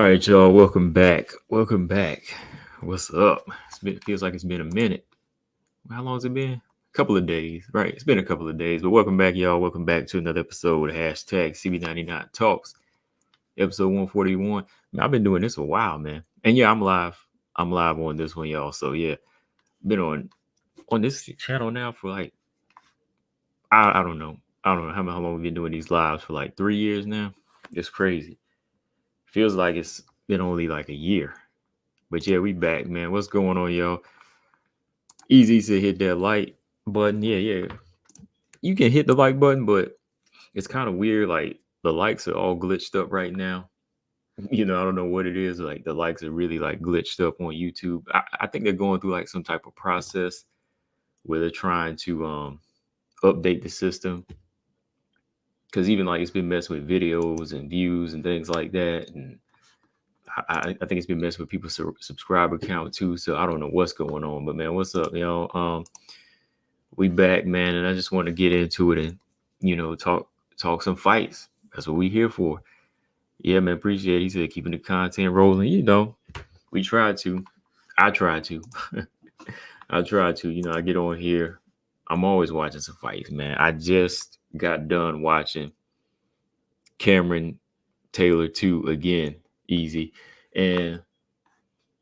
right, y'all. Welcome back. Welcome back. What's up? Feels like it's been a minute. How long has it been? A couple of days, right? It's been a couple of days, but welcome back, y'all. Welcome back to another episode of hashtag CB99 Talks, episode 141. Man, I've been doing this a while, man. And yeah, I'm live. I'm live on this one, y'all. So yeah, been on this channel now for like I don't know. I don't know how long we've been doing these lives for like 3 years now. It's crazy. Feels like it's been only like a year. But yeah, we back, man. What's going on, y'all? Easy to hit that like button. Yeah. You can hit the like button, but it's kind of weird. Like the likes are all glitched up right now. I don't know what it is. Like the likes are really like glitched up on YouTube. I think they're going through like some type of process where they're trying to update the system. Because even like it's been messing with videos and views and things like that. And I think it's been messing with people's subscriber count too. So I don't know what's going on. But man, what's up, y'all? We back, man, and I just want to get into it and talk some fights. That's what we here for. Yeah, man, appreciate it. He said keeping the content rolling. We try to. I try to. I try to. I get on here. I'm always watching some fights, man. I just got done watching Cameron Taylor 2 again, Easy. And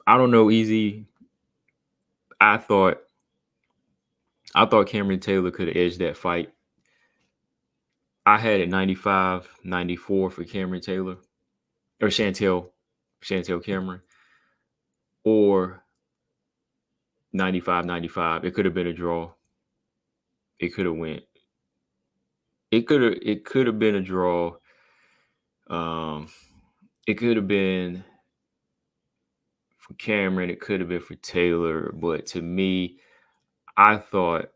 I don't know, Easy. I thought Cameron Taylor could have edged that fight. I had it 95-94 for Cameron Taylor. Or Chantel Cameron. Or 95-95. It could have been a draw. It could have went. It could have been a draw. It could have been for Cameron. It could have been for Taylor. But to me, I thought,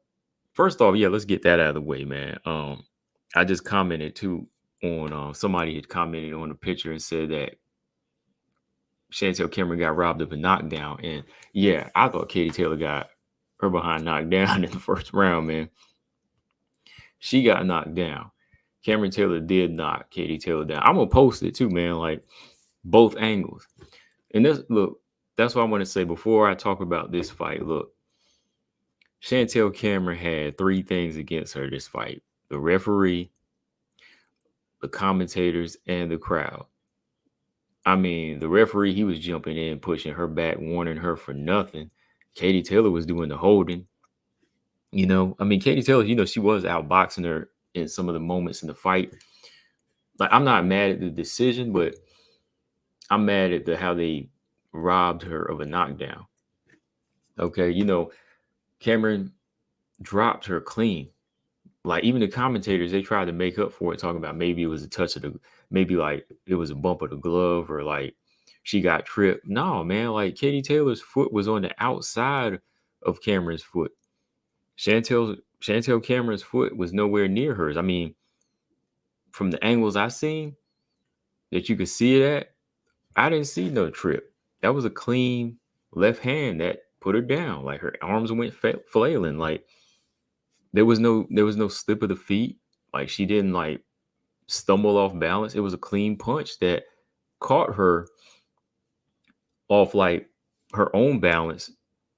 first off, yeah, let's get that out of the way, man. I just commented too on somebody had commented on the picture and said that Chantel Cameron got robbed of a knockdown. And yeah, I thought Katie Taylor got her behind knocked down in the first round, man. She got knocked down. Cameron Taylor did knock Katie Taylor down. I'm gonna post it too, man. Like both angles. And that's what I want to say before I talk about this fight. Look, Chantel Cameron had 3 things against her this fight: the referee, the commentators, and the crowd. I mean, the referee, he was jumping in, pushing her back, warning her for nothing. Katie Taylor was doing the holding. Katie Taylor, she was outboxing her in some of the moments in the fight. Like, I'm not mad at the decision, but I'm mad at how they robbed her of a knockdown. Okay, Cameron dropped her clean. Like, even the commentators, they tried to make up for it, talking about maybe it was a touch of maybe like it was a bump of the glove or like she got tripped. No, man, like Katie Taylor's foot was on the outside of Cameron's foot. Chantel Cameron's foot was nowhere near hers. I mean, from the angles I seen that you could see it at, I didn't see no trip. That was a clean left hand that put her down. Like her arms went flailing. Like there was no slip of the feet. Like she didn't like stumble off balance. It was a clean punch that caught her off like her own balance.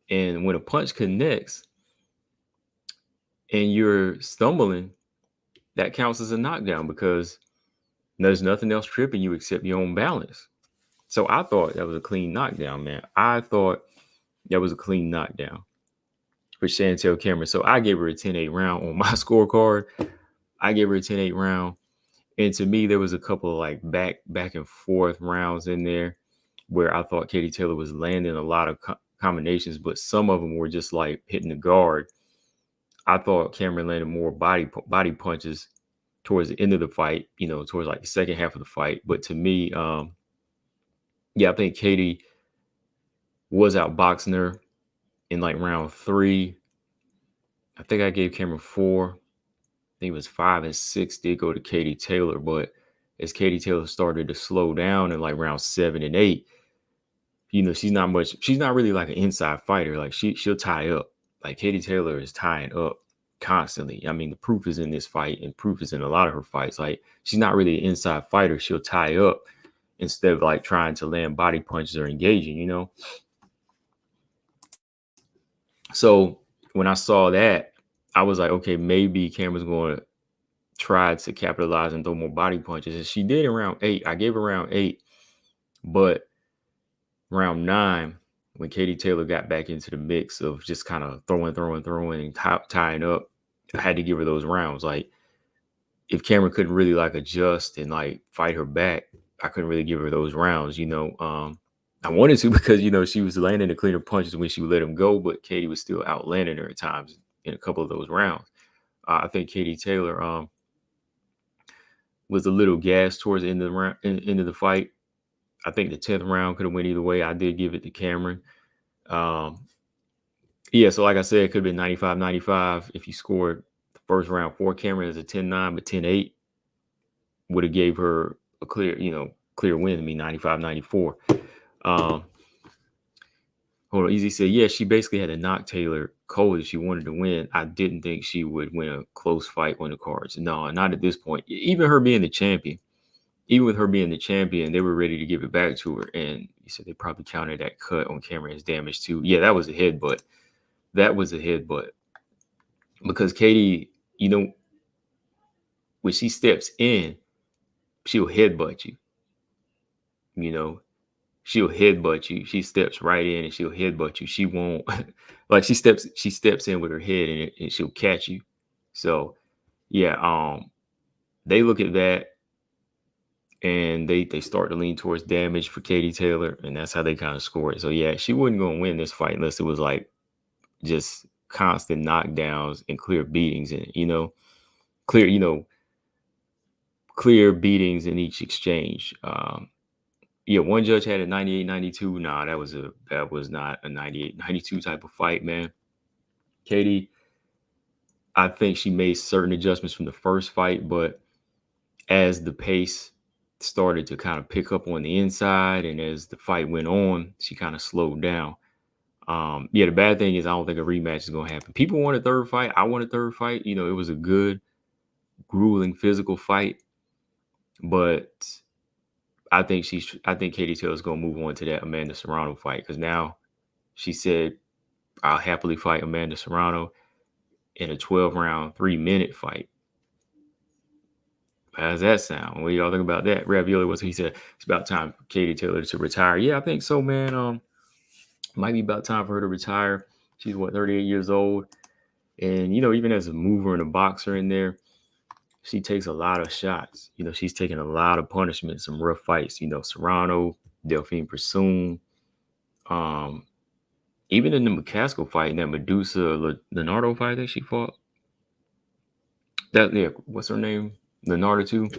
And when a punch connects and you're stumbling, that counts as a knockdown because there's nothing else tripping you except your own balance. So I thought that was a clean knockdown, man. I thought that was a clean knockdown for Chantel Cameron. So I gave her a 10-8 round on my scorecard. I gave her a 10-8 round. And to me, there was a couple of like back and forth rounds in there where I thought Katie Taylor was landing a lot of combinations, but some of them were just like hitting the guard. I thought Cameron landed more body punches towards the end of the fight, towards like the second half of the fight. But to me, I think Katie was outboxing her in like round 3. I think I gave Cameron 4. I think it was 5 and 6 did go to Katie Taylor. But as Katie Taylor started to slow down in like round 7 and 8, she's not really like an inside fighter. Like she'll tie up. Like Katie Taylor is tying up constantly. I mean, the proof is in this fight and proof is in a lot of her fights. Like she's not really an inside fighter. She'll tie up instead of like trying to land body punches or engaging, So when I saw that, I was like, okay, maybe Cameron's going to try to capitalize and throw more body punches. And she did in round 8. I gave her round 8, but round 9, when Katie Taylor got back into the mix of just kind of throwing, and tying up, I had to give her those rounds. Like, if Cameron couldn't really like adjust and like fight her back, I couldn't really give her those rounds, I wanted to because, she was landing the cleaner punches when she would let him go, but Katie was still outlanding her at times in a couple of those rounds. I think Katie Taylor was a little gassed towards the end of the round, end of the fight. I think the 10th round could have went either way. I did give it to Cameron. Yeah, so like I said, it could have been 95-95 if you scored the first round for Cameron as a 10-9, but 10-8 would have gave her a clear win to me, 95-94. Hold on, Easy said, yeah, she basically had to knock Taylor cold if she wanted to win. I didn't think she would win a close fight on the cards. No, not at this point. Even her being the champion, they were ready to give it back to her. And you said they probably counted that cut on camera as damage too. Yeah, that was a headbutt. Because Katie, when she steps in, she'll headbutt you. She'll headbutt you. She steps right in and she'll headbutt you. She won't like she steps in with her head and she'll catch you. So yeah, they look at that and they start to lean towards damage for Katie Taylor, and that's how they kind of score it. So yeah, she wasn't gonna win this fight unless it was like just constant knockdowns and clear beatings and clear beatings in each exchange. Yeah, one judge had a 98-92. Nah, that was not a 98-92 type of fight, man. Katie, I think she made certain adjustments from the first fight, but as the pace started to kind of pick up on the inside and as the fight went on, she kind of slowed down. Yeah, the bad thing is I don't think a rematch is going to happen. People want a third fight. I want a third fight. It was a good, grueling physical fight, but I think Katie Taylor's going to move on to that Amanda Serrano fight because now she said, I'll happily fight Amanda Serrano in a 12-round, 3-minute fight. How does that sound? What do y'all think about that? Ravioli, what's he said? It's about time for Katie Taylor to retire. Yeah, I think so, man. Might be about time for her to retire. She's 38 years old. And, even as a mover and a boxer in there, she takes a lot of shots. She's taking a lot of punishment, some rough fights. Serrano, Delphine Persoon, even in the McCaskill fight, in that Medusa Leonardo fight that she fought. What's her name? Leonardo too.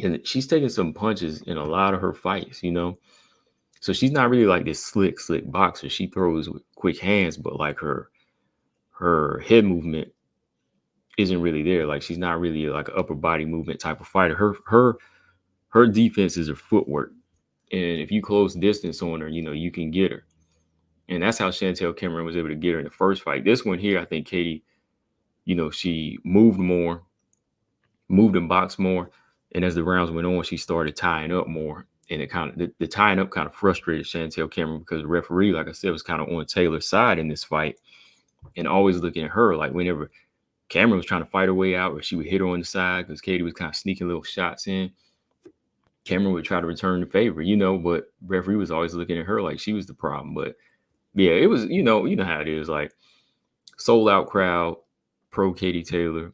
And she's taking some punches in a lot of her fights, So she's not really like this slick boxer. She throws with quick hands, but like her head movement isn't really there. Like she's not really like an upper body movement type of fighter. Her defense is her footwork. And if you close distance on her, you can get her. And that's how Chantel Cameron was able to get her in the first fight. This one here, I think Katie, she moved and boxed more. And as the rounds went on, she started tying up more. And it kind of, the tying up kind of frustrated Chantel Cameron because the referee, like I said, was kind of on Taylor's side in this fight and always looking at her. Like whenever Cameron was trying to fight her way out, or she would hit her on the side because Katie was kind of sneaking little shots in, Cameron would try to return the favor, but referee was always looking at her like she was the problem. But yeah, it was, you know how it is, like sold out crowd, pro Katie Taylor.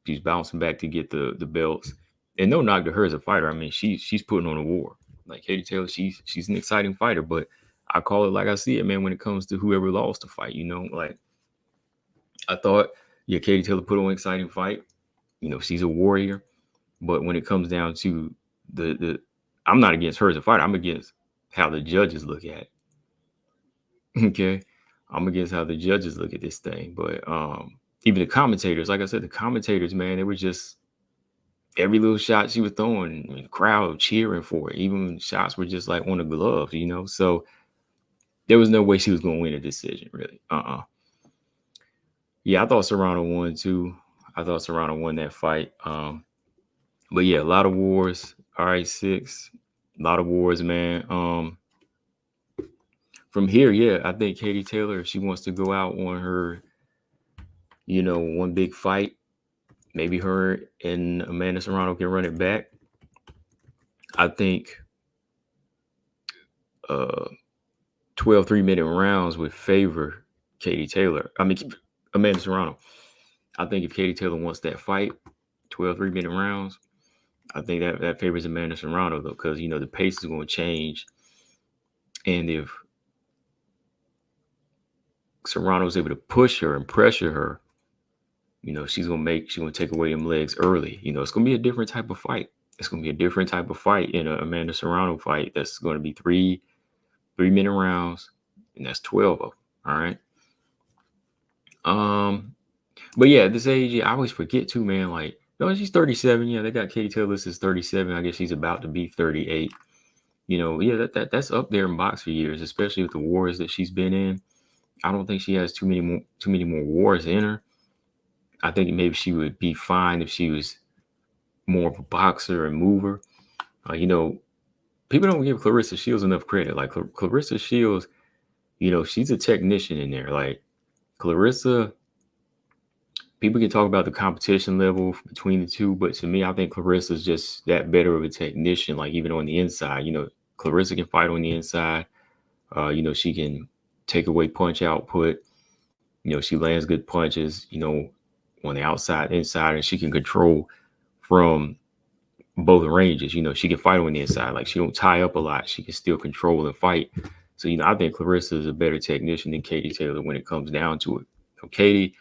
She's bouncing back to get the belts. And no knock to her as a fighter. I mean, she's putting on a war. Like Katie Taylor, she's an exciting fighter, but I call it like I see it, man, when it comes to whoever lost the fight, like I thought, yeah, Katie Taylor put on an exciting fight. She's a warrior. But when it comes down to the I'm not against her as a fighter. I'm against how the judges look at it. Okay. I'm against how the judges look at this thing. But even the commentators, like I said, the commentators, man, they were just every little shot she was throwing, the crowd cheering for it. Even shots were just like on the gloves, So there was no way she was going to win a decision, really. Yeah, I thought Serrano won too. I thought Serrano won that fight. But yeah, a lot of wars. All right, 6. A lot of wars, man. From here, yeah, I think Katie Taylor, if she wants to go out on her, one big fight, maybe her and Amanda Serrano can run it back. I think uh 12 3-minute rounds would favor Katie Taylor. I mean, Amanda Serrano. I think if Katie Taylor wants that fight, 12 3-minute rounds, I think that favors Amanda Serrano, though, because, the pace is going to change. And if Serrano's able to push her and pressure her, she's going to take away them legs early. It's going to be a different type of fight. It's going to be a different type of fight in an Amanda Serrano fight. That's going to be 3-minute rounds, and that's 12 of them. All right. But yeah, at this age, I always forget too, man. Like, no, she's 37. Yeah, they got Katie Taylor as 37. I guess she's about to be 38. Yeah, that's up there in boxer years, especially with the wars that she's been in. I don't think she has too many more wars in her. I think maybe she would be fine if she was more of a boxer and mover. People don't give Clarissa Shields enough credit. Like Clarissa Shields, she's a technician in there. Like Clarissa, people can talk about the competition level between the two, but to me, I think Clarissa's just that better of a technician. Like even on the inside, Clarissa can fight on the inside. She can take away punch output. She lands good punches, on the outside, inside, and she can control from both ranges. She can fight on the inside. Like she don't tie up a lot. She can still control and fight. So, I think Clarissa is a better technician than Katie Taylor when it comes down to it. Katie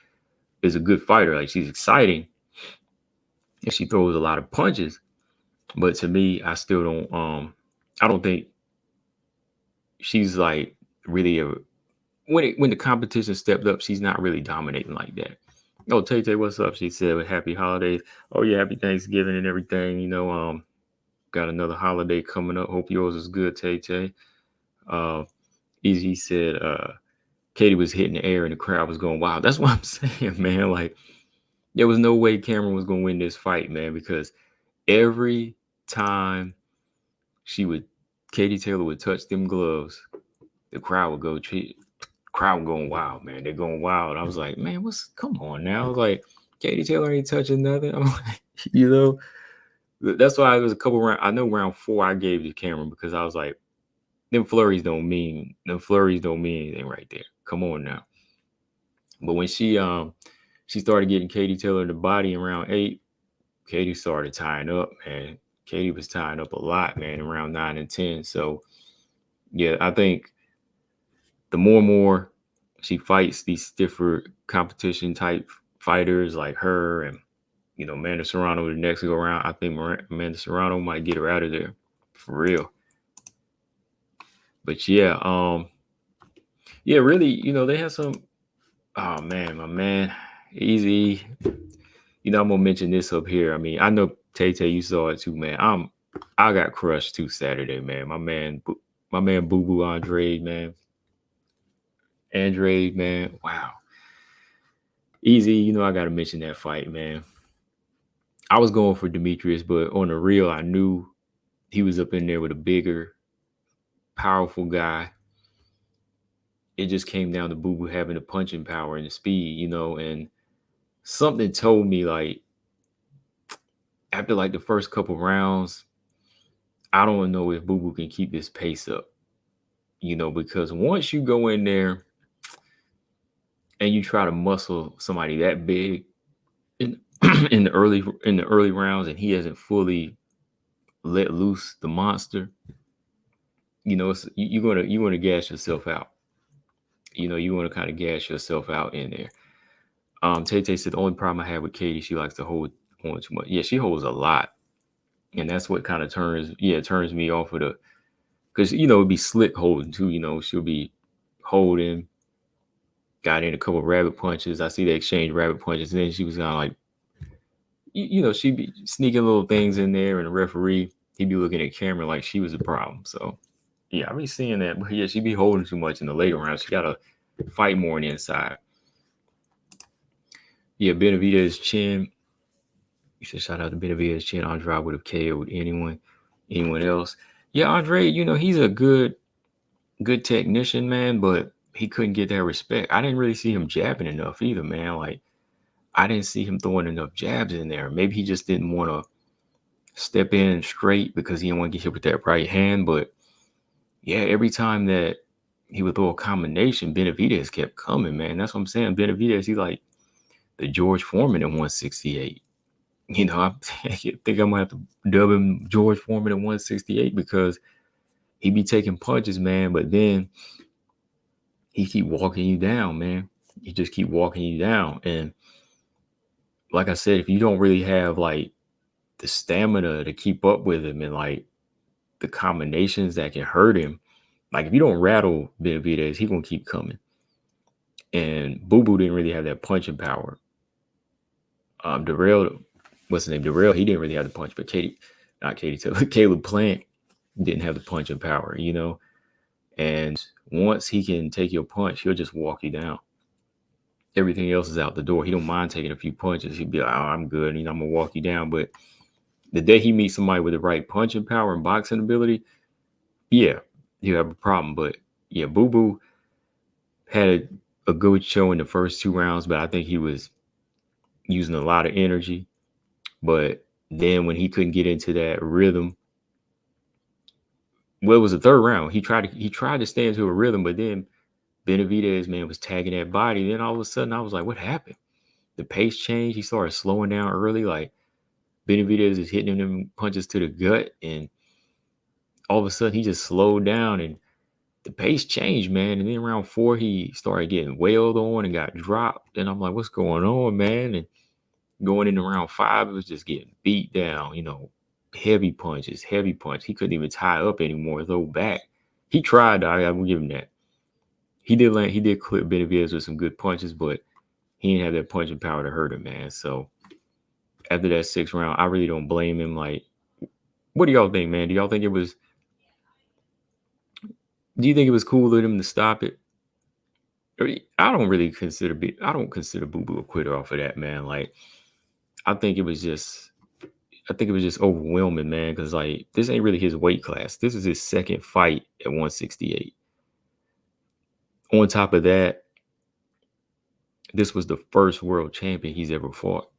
is a good fighter. Like she's exciting and she throws a lot of punches. But to me, I still don't I don't think she's like really when the competition stepped up, she's not really dominating like that. Oh, Tay, what's up? She said, happy holidays. Oh yeah, happy Thanksgiving and everything. Got another holiday coming up. Hope yours is good, Tay. Easy said, Katie was hitting the air and the crowd was going wild. That's what I'm saying, man. Like, there was no way Cameron was going to win this fight, man, because every time Katie Taylor would touch them gloves, the crowd would go, crowd going wild, man. They're going wild. I was like, man, come on now. I was like, Katie Taylor ain't touching nothing. I'm like, that's why it was a couple rounds. I know round 4 I gave to Cameron because I was like, them flurries don't mean anything right there. Come on now. But when she started getting Katie Taylor in the body in round 8, Katie started tying up, man. Katie was tying up a lot, man, in round 9 and 10. So yeah, I think the more and more she fights these stiffer competition type fighters like her and Amanda Serrano the next go around, I think Amanda Serrano might get her out of there for real. But yeah, really, they have some. Oh man, my man, Easy. I'm gonna mention this up here. I mean, I know Tay, you saw it too, man. I got crushed too Saturday, man. My man, Boo Boo Andre, man. Wow. Easy, I gotta mention that fight, man. I was going for Demetrius, but on the real, I knew he was up in there with a bigger, powerful guy. It just came down to Boo Boo having the punching power and the speed, and something told me like after like the first couple rounds, I don't know if Boo Boo can keep this pace up, because once you go in there and you try to muscle somebody that big in in the early rounds and he hasn't fully let loose the monster, you're gonna gas yourself out. You want to kind of gas yourself out in there. Tay said the only problem I have with Katie, she likes to hold on too much. Yeah, she holds a lot. And that's what kind of turns me off of because it'd be slick holding too, she'll be holding, got in a couple of rabbit punches. I see they exchange rabbit punches, and then she was kind of like, she'd be sneaking little things in there, and the referee, he'd be looking at camera like she was a problem. So yeah, I be seeing that. But yeah, she'd be holding too much in the later rounds. She gotta fight more on the inside. Yeah, Benavidez chin. You said shout out to Benavidez chin. Andrade would have KO'd anyone. Anyone else? Yeah, Andre, he's a good technician, man, but he couldn't get that respect. I didn't really see him jabbing enough either, man. Like I didn't see him throwing enough jabs in there. Maybe he just didn't want to step in straight because he didn't want to get hit with that right hand. But yeah, every time that he would throw a combination, Benavidez kept coming, man. That's what I'm saying. Benavidez, he like the George Foreman at 168. I think I'm gonna have to dub him George Foreman at 168 because he be taking punches, man. But then he keep walking you down, man. He just keep walking you down. And like I said, if you don't really have like the stamina to keep up with him and like the combinations that can hurt him, like if you don't rattle Benavidez, he gonna keep coming. And Boo Boo didn't really have that punching power. Darrell, what's his name? Darrell, he didn't really have the punch, but not Katie Taylor, Caleb Plant didn't have the punching power, And once he can take your punch, he'll just walk you down. Everything else is out the door. He don't mind taking a few punches. He'd be like, "Oh, I'm good. I'm gonna walk you down." But the day he meets somebody with the right punching power and boxing ability, yeah, you have a problem. But yeah, Boo Boo had a good show in the first 2 rounds, but I think he was using a lot of energy. But then when he couldn't get into that rhythm, well, it was the third round. He tried to stay into a rhythm, but then Benavidez, man, was tagging that body. Then all of a sudden, I was like, what happened? The pace changed. He started slowing down early. Like Benavidez is hitting him punches to the gut, and all of a sudden he just slowed down and the pace changed, man. And then round 4, he started getting wailed on and got dropped. And I'm like, what's going on, man? And going into round 5, it was just getting beat down, heavy punches, heavy punch. He couldn't even tie up anymore, throw back. He tried, I will give him that. He did clip Benavidez with some good punches, but he didn't have that punching power to hurt him, man. So after that 6th round, I really don't blame him. Like, what do y'all think, man? Do you think it was cool of him to stop it? I don't consider Boo Boo a quitter off of that, man. Like, I think it was just overwhelming, man, because like this ain't really his weight class. This is his second fight at 168. On top of that, this was the first world champion he's ever fought.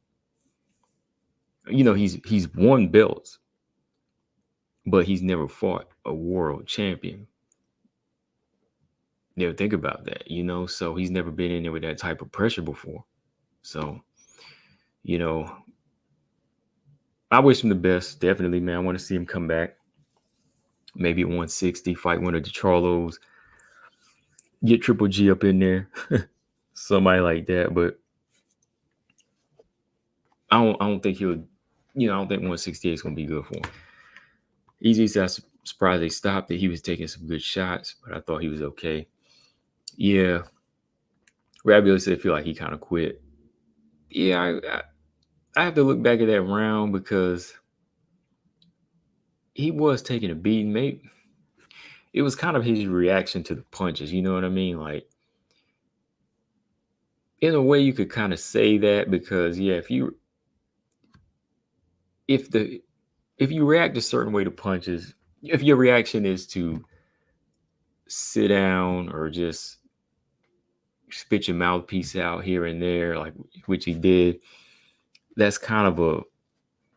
He's won belts, but he's never fought a world champion. Never think about that, so he's never been in there with that type of pressure before. So, I wish him the best. Definitely, man. I want to see him come back. Maybe at 160, fight one of the Charlos. Get Triple G up in there. Somebody like that. But I don't think he'll, I don't think 168 is going to be good for him. Easy, I was surprised they stopped it. He was taking some good shots, but I thought he was okay. Yeah. Rabiot said, I feel like he kind of quit. Yeah, I have to look back at that round because he was taking a beating. Maybe it was kind of his reaction to the punches. You know what I mean? Like, in a way, you could kind of say that because, yeah, if you react a certain way to punches, if your reaction is to sit down or just spit your mouthpiece out here and there, like which he did, that's kind of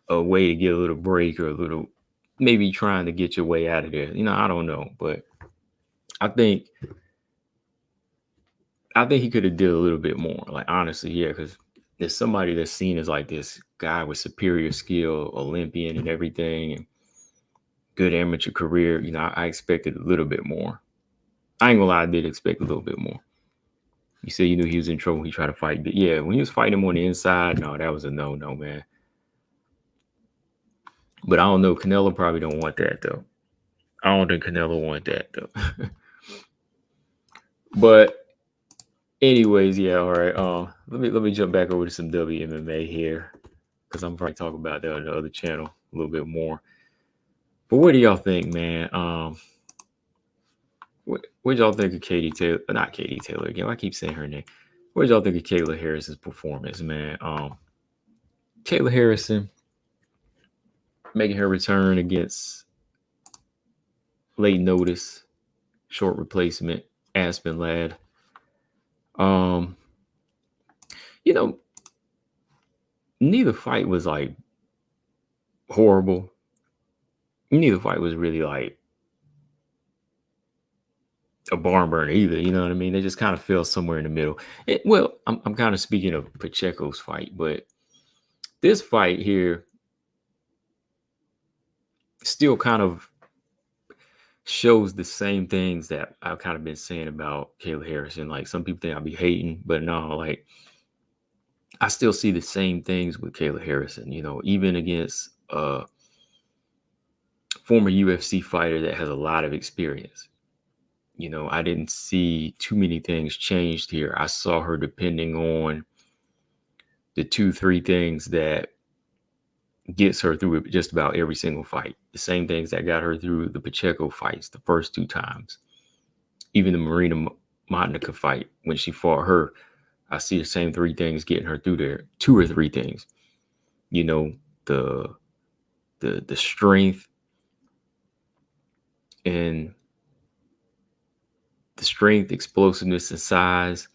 a way to get a little break or a little maybe trying to get your way out of there. I don't know, but I think he could have did a little bit more. Like honestly, yeah, because there's somebody that's seen as like this guy with superior skill, Olympian and everything, and good amateur career. I expected a little bit more. I ain't gonna lie, I did expect a little bit more. You said you knew he was in trouble. He tried to fight, but yeah, when he was fighting him on the inside, no, that was a no, man. But I don't know. Canelo probably don't want that though. I don't think Canelo want that though. But anyways, yeah, all right. Let me jump back over to some WMMA here because I'm probably talking about that on the other channel a little bit more. But what do y'all think, man? What y'all think of Katie Taylor? Not Katie Taylor again. I keep saying her name. What y'all think of Kayla Harrison's performance, man? Kayla Harrison making her return against late notice, short replacement, Aspen Lad. Um, you know, neither fight was like horrible. Neither fight was really like a barn burner either. You know what I mean? They just kind of fell somewhere in the middle. Well, I'm kind of speaking of Pacheco's fight, but this fight here still kind of shows the same things that I've kind of been saying about Kayla Harrison. Like some people think I'll be hating, but no, like I still see the same things with Kayla Harrison, even against a former UFC fighter that has a lot of experience. I didn't see too many things changed here. I saw her depending on the two, three things that gets her through just about every single fight. The same things that got her through the Pacheco fights the first two times. Even the Marina Montnica fight, when she fought her, I see the same three things getting her through there. Two or three things. The the strength and explosiveness, and size,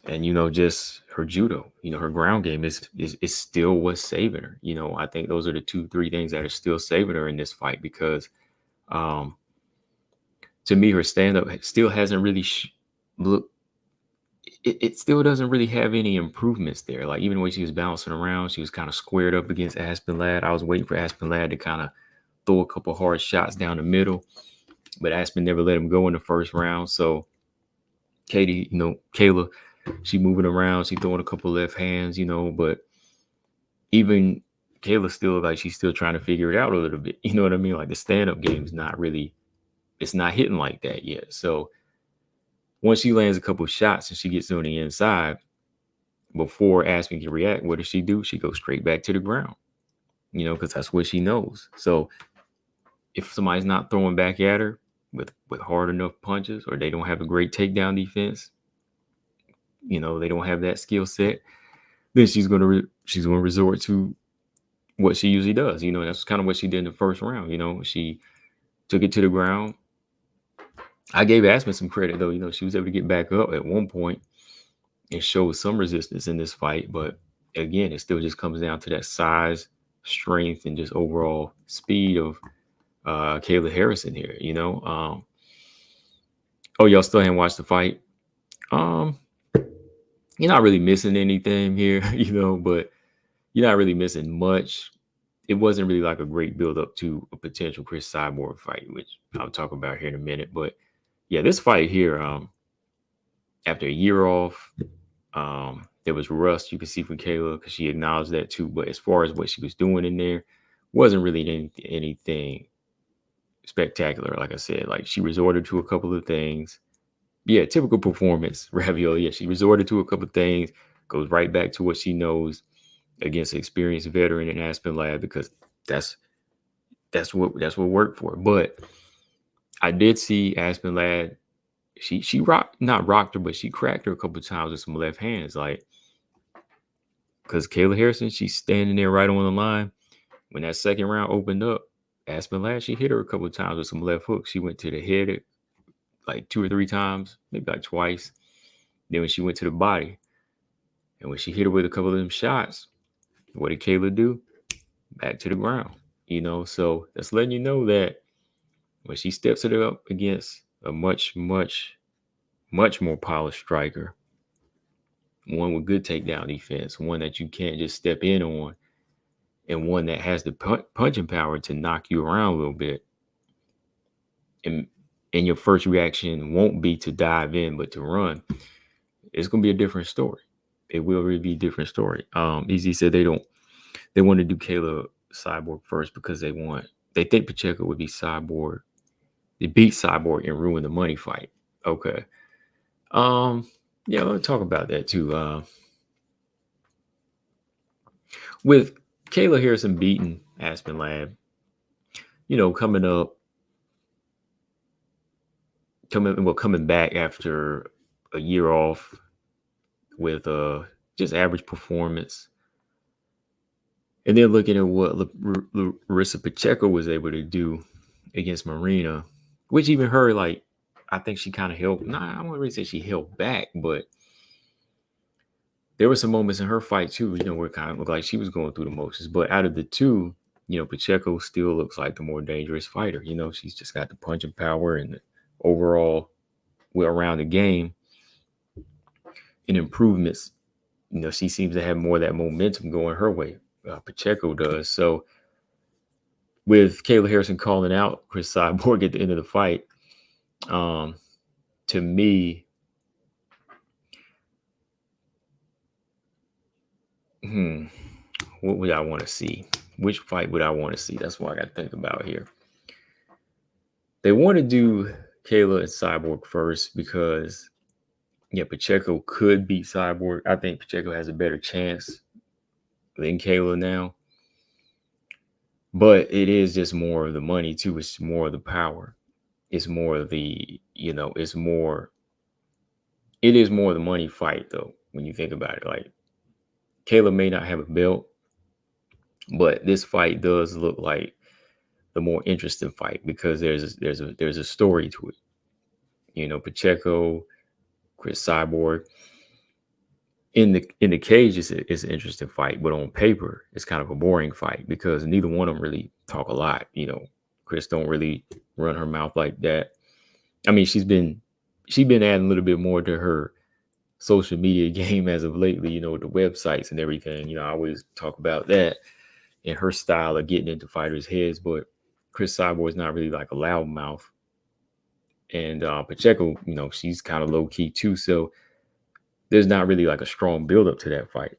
and just her judo. Her ground game is still what's saving her. I think those are the two, three things that are still saving her in this fight because, to me, her stand up still hasn't really looked. It still doesn't really have any improvements there. Like even when she was bouncing around, she was kind of squared up against Aspen Ladd. I was waiting for Aspen Ladd to kind of throw a couple hard shots down the middle, but Aspen never let him go in the first round. So Kayla, she moving around, she throwing a couple left hands, but even Kayla still like she's still trying to figure it out a little bit. You know what I mean? Like the stand-up game is not really, it's not hitting like that yet. So once she lands a couple shots and she gets on the inside, before Aspen can react, what does she do? She goes straight back to the ground, because that's what she knows. So if somebody's not throwing back at her with hard enough punches, or they don't have a great takedown defense, they don't have that skill set, then she's gonna resort to what she usually does. That's kind of what she did in the first round. She took it to the ground. I gave Aspen some credit though. She was able to get back up at one point and show some resistance in this fight. But again, it still just comes down to that size, strength, and just overall speed of Kayla Harrison here. Oh, y'all still haven't watched the fight? You're not really missing anything here, but you're not really missing much. It wasn't really like a great build up to a potential Chris Cyborg fight, which I'll talk about here in a minute. But yeah, this fight here, after a year off, there was rust you could see from Kayla because she acknowledged that too. But as far as what she was doing in there, wasn't really anything spectacular. Like I said, like she resorted to a couple of things. Yeah, typical performance, Ravioli. Yeah, she resorted to a couple of things, goes right back to what she knows against an experienced veteran in Aspen Ladd because that's what worked for her. But I did see Aspen Ladd. She not rocked her, but she cracked her a couple of times with some left hands, like because Kayla Harrison, she's standing there right on the line. When that second round opened up, Aspen Ladd, she hit her a couple of times with some left hooks. She went to the head like two or three times, maybe like twice. Then when she went to the body, and when she hit her with a couple of them shots, what did Kayla do? Back to the ground. So that's letting you know that when she steps it up against a much, much, much more polished striker, one with good takedown defense, one that you can't just step in on, and one that has the punching power to knock you around a little bit, and your first reaction won't be to dive in, but to run, it's going to be a different story. It will really be a different story. Easy said they want to do Kayla Cyborg first because they think Pacheco would be Cyborg. They beat Cyborg and ruin the money fight. Okay. Yeah, let's talk about that too. With Kayla Harrison beating Aspen Ladd, coming back after a year off with just average performance, and then looking at what Larissa Pacheco was able to do against Marina which even her, like, I think she kind of held. Nah, I wouldn't really say she held back, but there were some moments in her fight too, where it kind of looked like she was going through the motions. But out of the two, Pacheco still looks like the more dangerous fighter. She's just got the punching power and the overall well-rounded game and improvements. She seems to have more of that momentum going her way. Pacheco does. So with Kayla Harrison calling out Chris Cyborg at the end of the fight, to me, what would I want to see? Which fight would I want to see? That's what I got to think about here. They want to do Kayla and Cyborg first because, Pacheco could beat Cyborg. I think Pacheco has a better chance than Kayla now. But it is just more of the money, too. It's more of the power. It's more of the, it is more of the money fight, though, when you think about it. Like, Kayla may not have a belt, but this fight does look like the more interesting fight because there's a story to it. Pacheco, Chris Cyborg. In the cage, it's an interesting fight, but on paper, it's kind of a boring fight because neither one of them really talk a lot. Chris don't really run her mouth like that. I mean, she's been adding a little bit more to her social media game as of lately. The websites and everything. I always talk about that and her style of getting into fighters' heads, but Chris Cyborg is not really like a loudmouth, and Pacheco, she's kind of low key too. So there's not really like a strong build up to that fight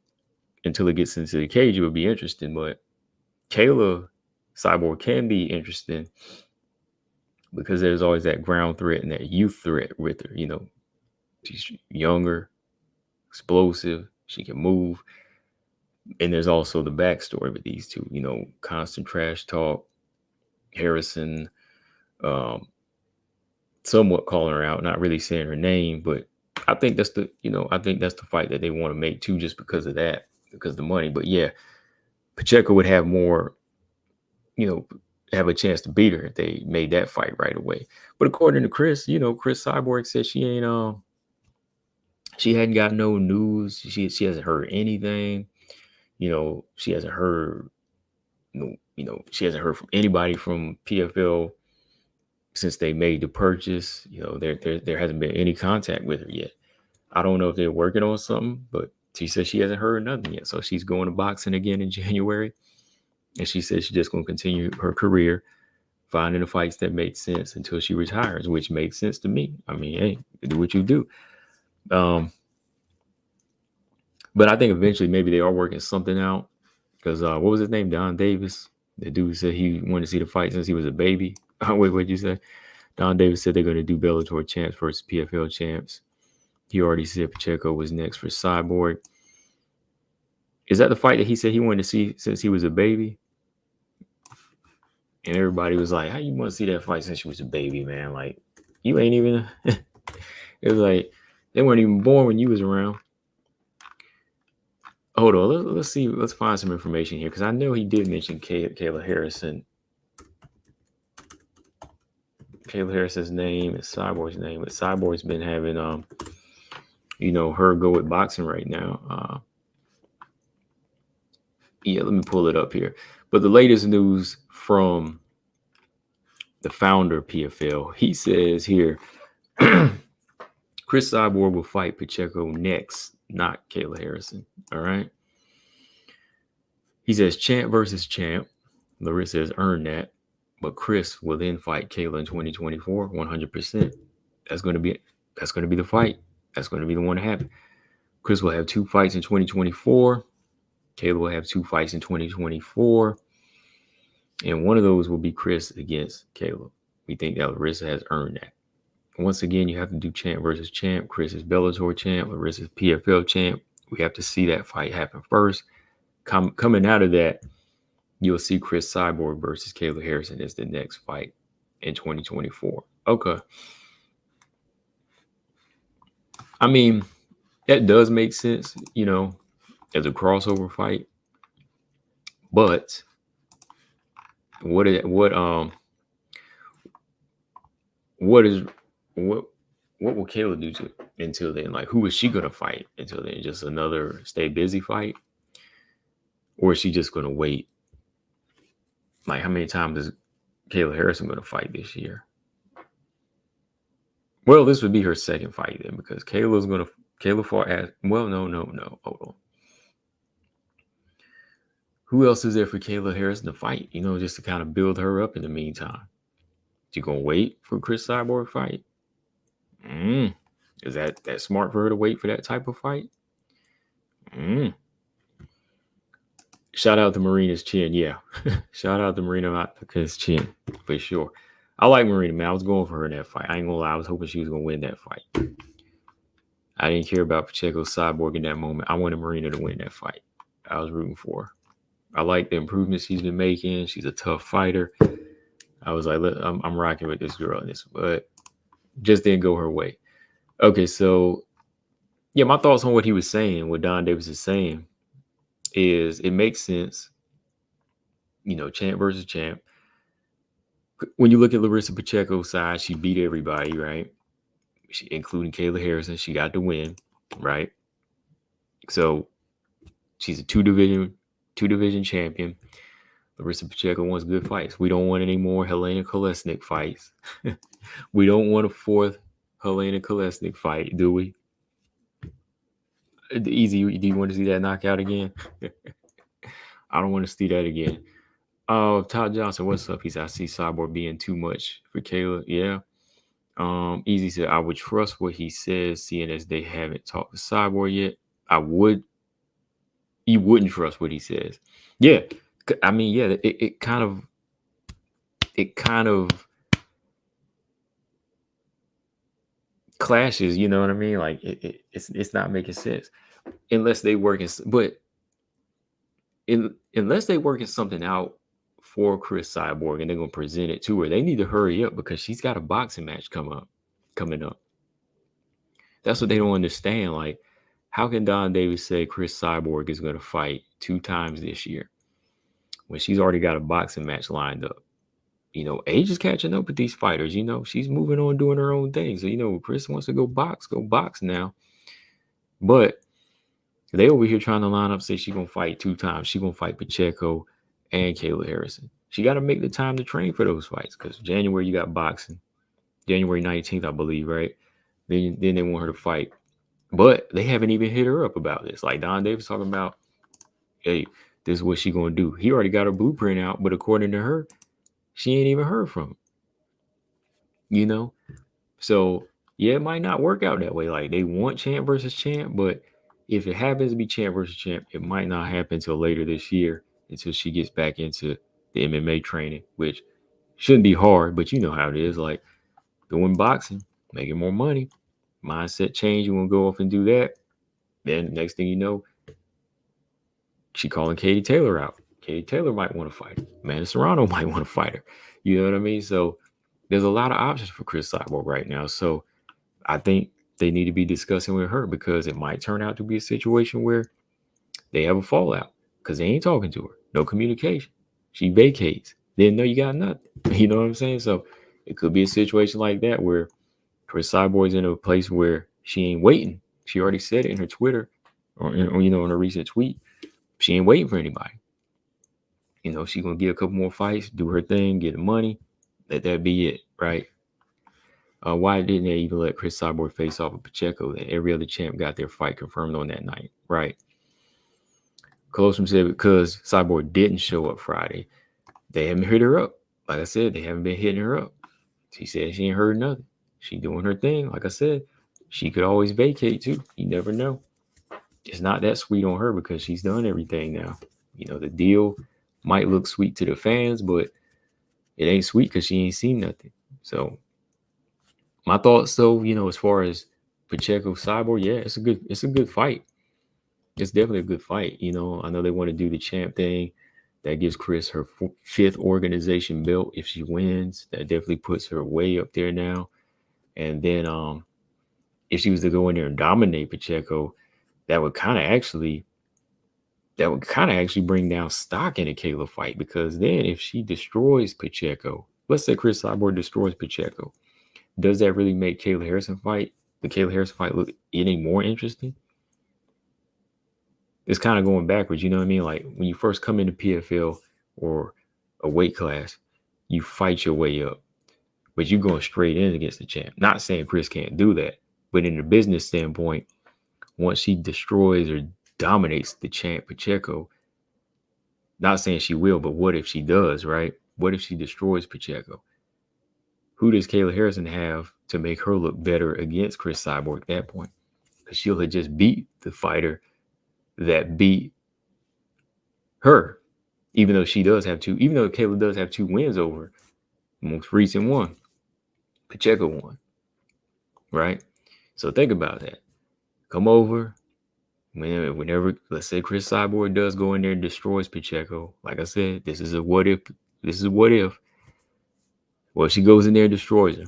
until it gets into the cage. It would be interesting, but Kayla Cyborg can be interesting because there's always that ground threat and that youth threat with her. She's younger, explosive, she can move. And there's also the backstory with these two, constant trash talk. Harrison, somewhat calling her out, not really saying her name, but I think that's the fight that they want to make too, just because of that, because of the money. But yeah, Pacheco would have more, have a chance to beat her if they made that fight right away. But according to Chris, Chris Cyborg said she hadn't got no news. She hasn't heard anything. She hasn't heard, she hasn't heard from anybody from PFL since they made the purchase. There hasn't been any contact with her yet. I don't know if they're working on something, but she says she hasn't heard nothing yet. So she's going to boxing again in January. And she says she's just going to continue her career, finding the fights that make sense until she retires, which makes sense to me. I mean, hey, do what you do. But I think eventually maybe they are working something out. Because what was his name? Don Davis. The dude said he wanted to see the fight since he was a baby. Wait, what'd you say? Don Davis said they're going to do Bellator champs versus PFL champs. He already said Pacheco was next for Cyborg. Is that the fight that he said he wanted to see since he was a baby? And everybody was like, how you want to see that fight since you was a baby, man? Like, you ain't even... It was like, they weren't even born when you was around. Hold on, let's see. Let's find some information here, because I know he did mention Kayla Harrison. Kayla Harrison's name and Cyborg's name, but Cyborg's been having her go with boxing right now. Let me pull it up here. But the latest news from the founder of PFL, he says here, Chris Cyborg will fight Pacheco next, not Kayla Harrison. All right. He says champ versus champ. Larissa has earned that. But Chris will then fight Kayla in 2024, 100%. That's going to be the fight. That's going to be the one to happen. Chris will have 2 fights in 2024. Kayla will have 2 fights in 2024. And one of those will be Chris against Kayla. We think that Larissa has earned that. Once again, you have to do champ versus champ. Chris is Bellator champ. Larissa's PFL champ. We have to see that fight happen first. Coming out of that, you'll see Chris Cyborg versus Kayla Harrison as the next fight in 2024. Okay. I mean, that does make sense, as a crossover fight. But what what is what what will Kayla do to until then? Like, who is she gonna fight until then? Just another stay busy fight, or is she just gonna wait? Like, how many times is Kayla Harrison gonna fight this year? Well, this would be her second fight then, because Kayla fought at no. Hold on. Who else is there for Kayla Harrison to fight? Just to kind of build her up in the meantime. She gonna wait for Chris Cyborg fight? Is that smart for her to wait for that type of fight? Mm. Shout out to Marina's chin, yeah. Shout out to Marina's chin for sure. I like Marina, man. I was going for her in that fight. I ain't gonna lie. I was hoping she was gonna win that fight. I didn't care about Pacheco Cyborg in that moment. I wanted Marina to win that fight. I was rooting for her. I like the improvements she's been making. She's a tough fighter. I was like, I'm rocking with this girl in this, but just didn't go her way. Okay, so yeah, my thoughts on what he was saying, what Don Davis is saying, is it makes sense. Champ versus champ. When you look at Larissa Pacheco's side, she beat everybody, right? Including Kayla Harrison. She got the win, right? So she's a two division champion. Larissa Pacheco wants good fights. We don't want any more Helena Kolesnik fights. We don't want a fourth Helena Kolesnik fight, do we? Easy. Do you want to see that knockout again? I don't want to see that again. Todd Johnson, what's up? He said, I see Cyborg being too much for Kayla. Yeah. Easy said, I would trust what he says, seeing as they haven't talked to Cyborg yet. You wouldn't trust what he says. Yeah. I mean, yeah, it kind of clashes, you know what I mean? Like it's not making sense unless they working, unless they working something out for Chris Cyborg and they're gonna present it to her. They need to hurry up because she's got a boxing match coming up. That's what they don't understand. Like, how can Don Davis say Chris Cyborg is gonna fight 2 times this year when she's already got a boxing match lined up? Age is catching up with these fighters. She's moving on, doing her own thing. So, Chris wants to go box now. But they over here trying to line up, say she's going to fight 2 times. She's going to fight Pacheco and Kayla Harrison. She got to make the time to train for those fights because January you got boxing. January 19th, I believe, right? Then they want her to fight. But they haven't even hit her up about this. Like Don Davis talking about, hey, this is what she going to do. He already got her blueprint out, but according to her, she ain't even heard from him. So yeah, it might not work out that way. Like they want champ versus champ, but if it happens to be champ versus champ, it might not happen until later this year, until she gets back into the MMA training, which shouldn't be hard, but you know how it is. Like doing boxing, making more money, mindset change. You want to go off and do that. Then next thing you know, she calling Katie Taylor out. Katie Taylor might want to fight her. Amanda Serrano might want to fight her. You know what I mean? So there's a lot of options for Chris Cyborg right now. So I think they need to be discussing with her because it might turn out to be a situation where they have a fallout because they ain't talking to her. No communication. She vacates. Didn't know you got nothing. You know what I'm saying? So it could be a situation like that where Chris Cyborg's in a place where she ain't waiting. She already said it in her Twitter or in a recent tweet. She ain't waiting for anybody. She gonna get a couple more fights, do her thing, get the money, let that be it, right? Why didn't they even let Chris Cyborg face off with Pacheco? And every other champ got their fight confirmed on that night, right? Colosseum said because Cyborg didn't show up Friday, they haven't hit her up. Like I said, they haven't been hitting her up. She said she ain't heard nothing. She doing her thing. Like I said, she could always vacate too. You never know. It's not that sweet on her because she's done everything now. The deal might look sweet to the fans, but it ain't sweet because she ain't seen nothing. So my thoughts though, as far as Pacheco Cyborg, yeah, it's a good fight. It's definitely a good fight. I know they want to do the champ thing. That gives Chris her 5th organization belt. If she wins, that definitely puts her way up there now. And then if she was to go in there and dominate Pacheco, that would kind of actually bring down stock in a Kayla fight because then if she destroys Pacheco, let's say Chris Cyborg destroys Pacheco, Does that really make the Kayla Harrison fight look any more interesting? It's kind of going backwards, you know what I mean? Like when you first come into PFL or a weight class, you fight your way up, but you're going straight in against the champ. Not saying Chris can't do that, but in the business standpoint, once she destroys or dominates the champ Pacheco, not saying she will, but what if she does, right? What if she destroys Pacheco? Who does Kayla Harrison have to make her look better against Chris Cyborg at that point? Because she'll have just beat the fighter that beat her, even though Kayla does have 2 wins over the most recent one. Pacheco won, right? So think about that. Come over, whenever let's say Chris Cyborg does go in there and destroys Pacheco. Like I said, this is a what if. This is what if. Well, she goes in there and destroys her.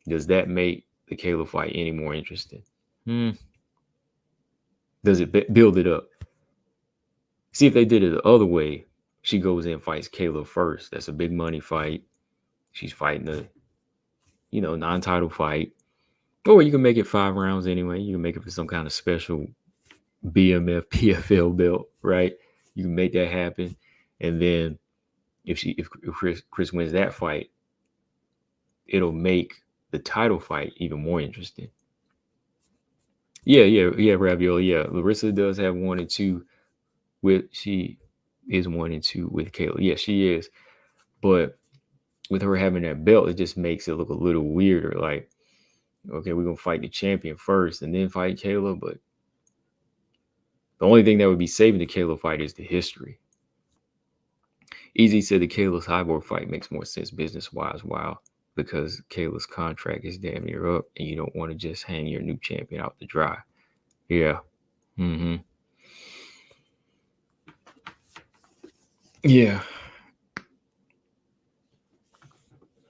Does that make the Kayla fight any more interesting? Does it build it up? See, if they did it the other way, she goes in and fights Kayla first. That's a big money fight. She's fighting a, non-title fight. Or you can make it 5 rounds anyway. You can make it for some kind of special BMF PFL belt, right? You can make that happen. And then if Chris wins that fight, it'll make the title fight even more interesting. Yeah, Ravioli. Yeah, Larissa does have 1 and 2 she is 1 and 2 with Kayla. Yeah, she is. But with her having that belt, it just makes it look a little weirder. Like, okay, we're gonna fight the champion first and then fight Kayla. But the only thing that would be saving the Kayla fight is the history. Easy said the Kayla Cyborg fight makes more sense business-wise. Wow. Because Kayla's contract is damn near up and you don't want to just hang your new champion out to dry. Yeah. Mm-hmm. Yeah.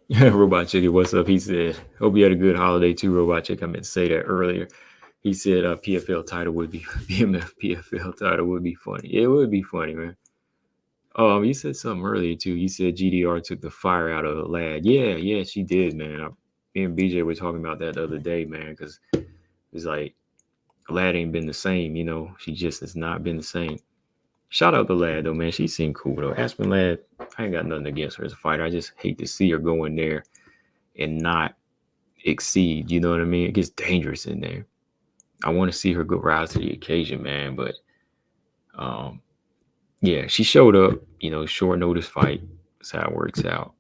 Robot Chicken, what's up? He said, hope you had a good holiday too, Robot Chicken. I meant to say that earlier. He said PFL title would be BMF PFL title would be funny. It would be funny, man. You said something earlier too. You said GDR took the fire out of the lad. Yeah, she did, man. Me and BJ were talking about that the other day, man, because it's like lad ain't been the same, She just has not been the same. Shout out to Lad though, man. She seemed cool though. Aspen Lad, I ain't got nothing against her as a fighter. I just hate to see her go in there and not exceed. You know what I mean? It gets dangerous in there. I want to see her go rise to the occasion, man. But yeah, she showed up. Short notice fight. That's how it works out.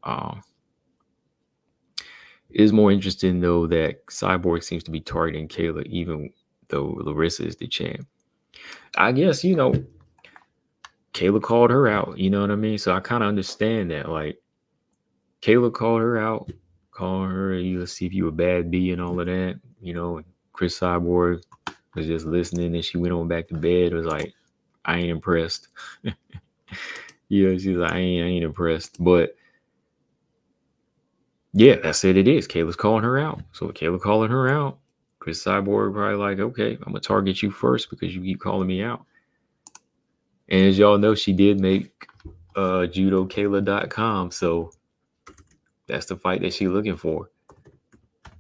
It is more interesting though that Cyborg seems to be targeting Kayla, even though Larissa is the champ. I guess Kayla called her out, you know what I mean? So I kind of understand that. Like, Kayla called her out, calling her, see if you a bad B and all of that. Chris Cyborg was just listening and she went on back to bed. It was like, I ain't impressed. She's like, I ain't impressed. But yeah, that's it. It is. Kayla's calling her out. So Kayla calling her out, Chris Cyborg probably like, okay, I'm gonna target you first because you keep calling me out. And as y'all know, she did make judokayla.com. So that's the fight that she's looking for.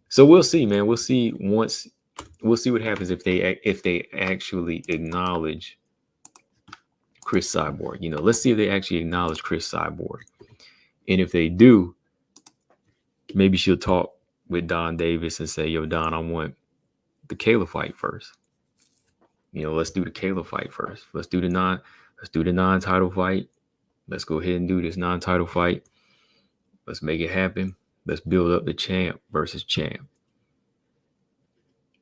So we'll see, man. We'll see what happens if they actually acknowledge Chris Cyborg. Let's see if they actually acknowledge Chris Cyborg. And if they do, maybe she'll talk with Don Davis and say, yo, Don, I want the Kayla fight first. Let's do the Kayla fight first. Let's do the non-title fight. Let's go ahead and do this non-title fight. Let's make it happen. Let's build up the champ versus champ.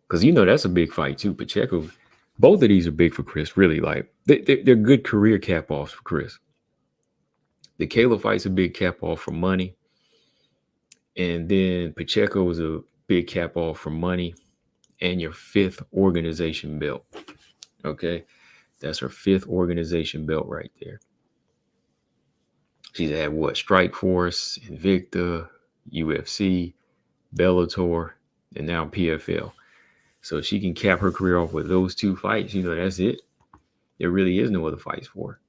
Because that's a big fight too. Pacheco, both of these are big for Chris, really. Like, they're good career cap-offs for Chris. The Kayla fight's a big cap-off for money. And then Pacheco was a big cap-off for money and your 5th organization belt. Okay? That's her 5th organization belt right there. She's had what? Strikeforce, Invicta, UFC, Bellator, and now PFL. So she can cap her career off with those 2 fights. That's it. There really is no other fights for her.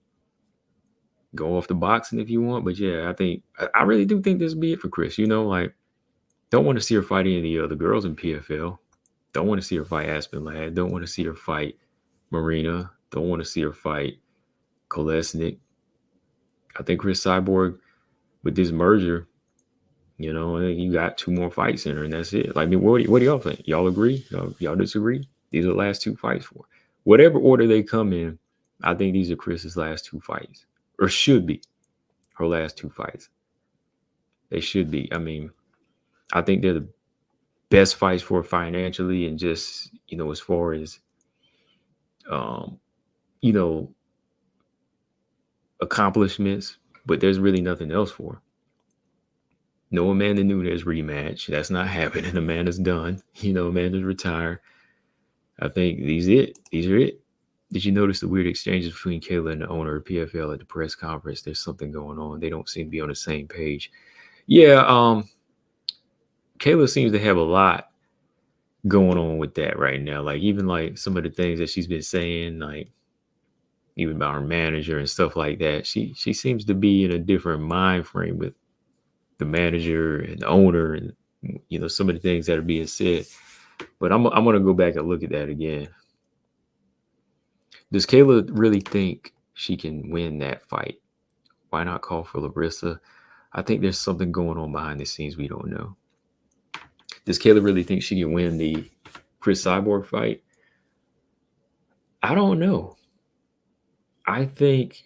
Go off the boxing if you want. But yeah, I really do think this will be it for Chris. Like, Don't want to see her fight any of the other girls in PFL. Don't want to see her fight Aspen Ladd. Don't want to see her fight Marina. Don't want to see her fight Kolesnik. I think Chris Cyborg, with this merger, I think you got 2 more fights in her, and that's it. Like, I mean, what do y'all think? Y'all agree? Y'all disagree? These are the last 2 fights for her. Whatever order they come in, I think these are Chris's last 2 fights, or should be her last 2 fights. They should be. I mean, I think they're the best fights for her financially, and just, as far as, you know, accomplishments, but there's really nothing else for her. No Amanda Nunes rematch. That's not happening. Amanda's done. Amanda's retired. I think these are it. Did you notice the weird exchanges between Kayla and the owner of PFL at the press conference? There's something going on. They don't seem to be on the same page. Yeah, Kayla seems to have a lot going on with that right now. Like, even like some of the things that she's been saying, like even about her manager and stuff like that. She seems to be in a different mind frame with the manager and the owner, and some of the things that are being said. But I'm gonna go back and look at that again. Does Kayla really think she can win that fight? Why not call for Larissa? I think there's something going on behind the scenes we don't know. Does Kayla really think she can win the Chris Cyborg fight? I don't know. I think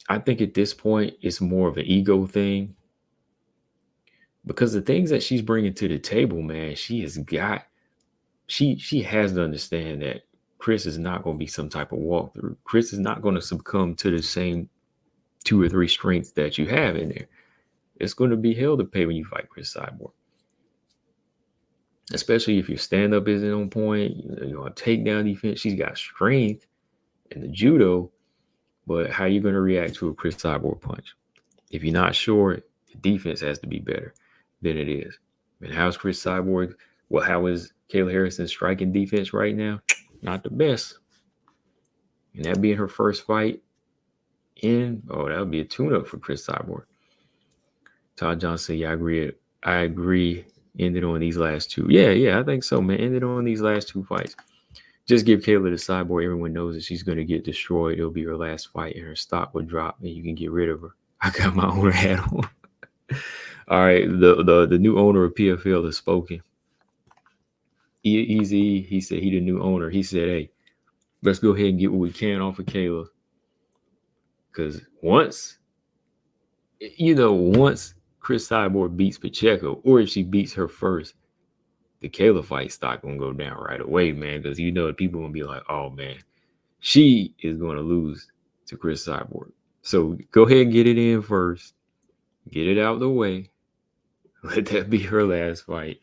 at this point it's more of an ego thing, because the things that she's bringing to the table, man, she has to understand that Chris is not going to be some type of walkthrough. Chris is not going to succumb to the same 2 or 3 strengths that you have in there. It's going to be hell to pay when you fight Chris Cyborg, especially if your stand-up isn't on point. You're on takedown defense. She's got strength in the judo, but how are you going to react to a Chris Cyborg punch? If you're not sure, the defense has to be better than it is. And how's Chris Cyborg? Well, how is Kayla Harrison's striking defense right now? Not the best. And that being her first fight that would be a tune-up for Chris Cyborg. Todd Johnson, yeah, I agree. Ended on these last 2. Yeah, I think so, man. Ended on these last 2 fights. Just give Kayla the Cyborg. Everyone knows that she's going to get destroyed. It'll be her last fight, and her stock will drop, and you can get rid of her. I got my owner hat on. All right, the new owner of PFL has spoken. Easy, he said he the new owner. He said, hey, let's go ahead and get what we can off of Kayla. Because once Chris Cyborg beats Pacheco, or if she beats her first, the Kayla fight stock gonna go down right away, man. Because people gonna be like, oh man, she is gonna lose to Chris Cyborg. So go ahead and get it in first. Get it out of the way. Let that be her last fight.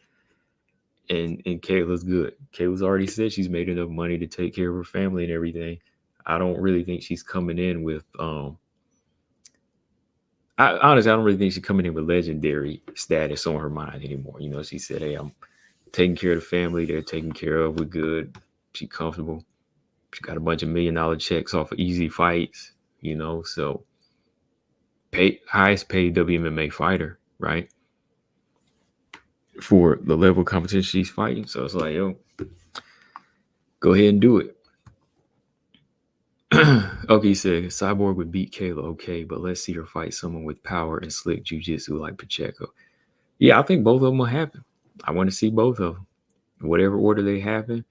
And Kayla's good. Kayla's already said she's made enough money to take care of her family and everything. I don't really think she's coming in with I don't really think she's coming in with legendary status on her mind anymore. She said, hey, I'm taking care of the family. They're taken care of. We're good. She's comfortable. She got a bunch of $1 million checks off of easy fights, so highest paid WMMA fighter, right? For the level of competition she's fighting. So it's like, yo, go ahead and do it. Okay, he said Cyborg would beat Kayla, okay, but let's see her fight someone with power and slick jiu-jitsu like Pacheco. Yeah, I think both of them will happen. I want to see both of them. Whatever order they happen,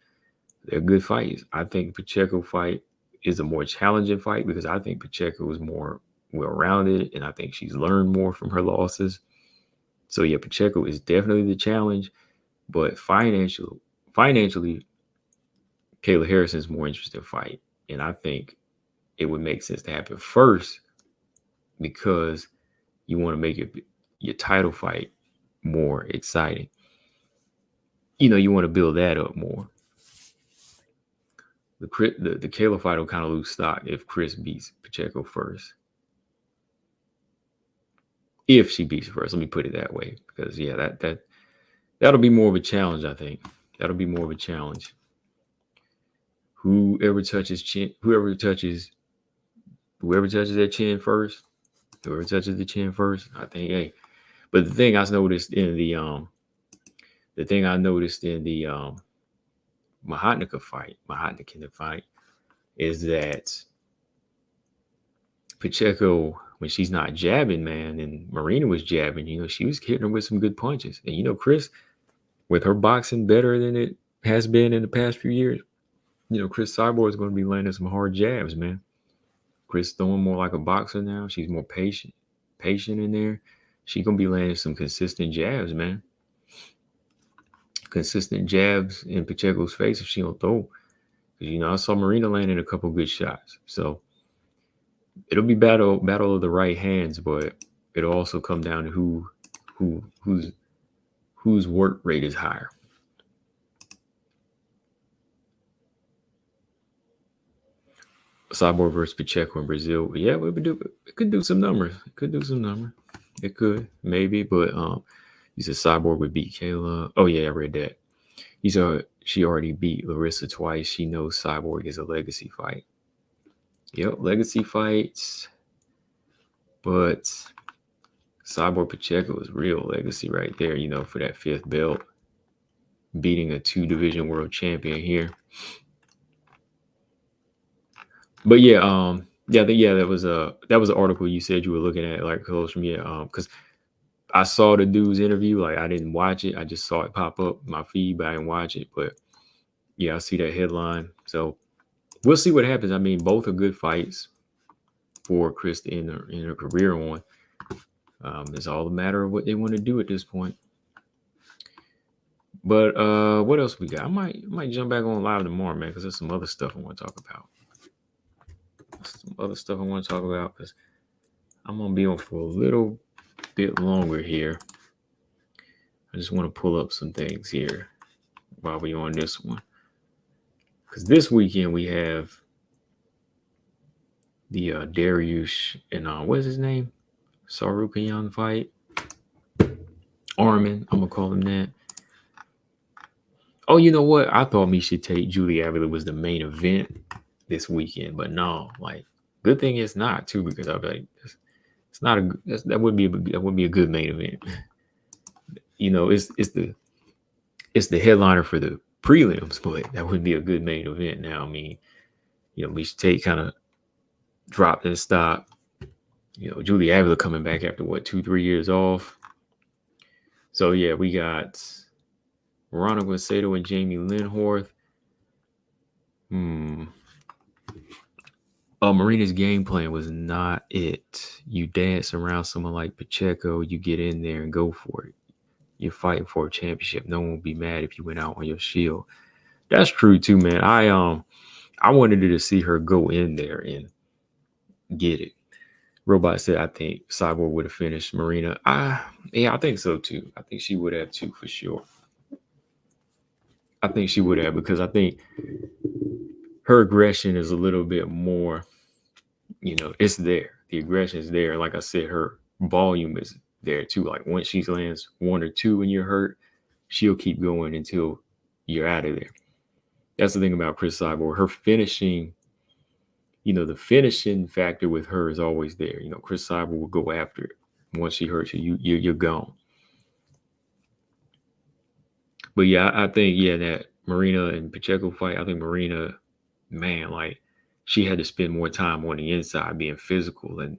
they're good fights. I think Pacheco fight is a more challenging fight because I think Pacheco is more well-rounded, and I think she's learned more from her losses. So yeah, Pacheco is definitely the challenge, but financially, Kayla Harrison's more interesting fight. And I think it would make sense to happen first because you want to make your title fight more exciting. You want to build that up more. The Kayla fight will kind of lose stock if Chris beats Pacheco first. If she beats first, let me put it that way. Because yeah, that'll be more of a challenge, I think. That'll be more of a challenge. Whoever touches their chin first, I think, hey. But the thing I noticed in the Mahatnika fight is that Pacheco, when she's not jabbing, man, and Marina was jabbing, she was hitting her with some good punches. And Chris, with her boxing better than it has been in the past few years, Chris Cyborg is going to be landing some hard jabs, man. Chris throwing more like a boxer now. She's more patient in there. She's going to be landing some consistent jabs, man. Consistent jabs in Pacheco's face if she don't throw. Because, I saw Marina landing a couple good shots. So it'll be battle of the right hands, but it'll also come down to whose work rate is higher. Cyborg versus Pacheco in Brazil. Yeah, it could do some numbers. It could, maybe, but he said Cyborg would beat Kayla. Oh yeah, I read that. She already beat Larissa twice. She knows Cyborg is a legacy fight. Yep, legacy fights. But Cyborg Pacheco is real legacy right there, for that 5th belt. Beating a 2-division world champion here. But yeah, that was an article you said you were looking at, like, close from because I saw the dude's interview. Like, I didn't watch it. I just saw it pop up in my feed, but I didn't watch it. But yeah, I see that headline. So we'll see what happens. I mean, both are good fights for Chris to end her career on. It's all a matter of what they want to do at this point. But what else we got? I might jump back on live tomorrow, man, because there's some other stuff I want to talk about. Because I'm gonna be on for a little bit longer here. I just want to pull up some things here while we're on this one. Because this weekend we have the Dariush and what's his name? Sarukian fight. Armin, I'm gonna call him that. Oh, you know what? I thought Miesha Tate, Julie Avila was the main event this weekend, but no, like, good thing it's not too, because I'll be like, it's not that would be a good main event. It's the headliner for the prelims, but that would be a good main event. Now, I mean, Miesha Tate kind of dropped and stopped. Julie Avila coming back after 2-3 years off. So yeah, we got Veronica Sato and Jamie Linhorth. Marina's game plan was not it. You dance around someone like Pacheco, you get in there and go for it. You're fighting for a championship. No one will be mad if you went out on your shield. That's true too, man. I wanted to see her go in there and get it. Robot said, I think Cyborg would have finished Marina. Yeah, I think so too. I think she would have too, for sure. I think she would have, because I think her aggression is a little bit more, it's there. The aggression is there. Like I said, her volume is there too. Like, once she lands 1 or 2 and you're hurt, she'll keep going until you're out of there. That's the thing about Chris Cyborg. Her finishing, the finishing factor with her is always there. Chris Cyborg will go after it. Once she hurts you, you're gone. But yeah, I think, that Marina and Pacheco fight, I think Marina, man, like, she had to spend more time on the inside being physical and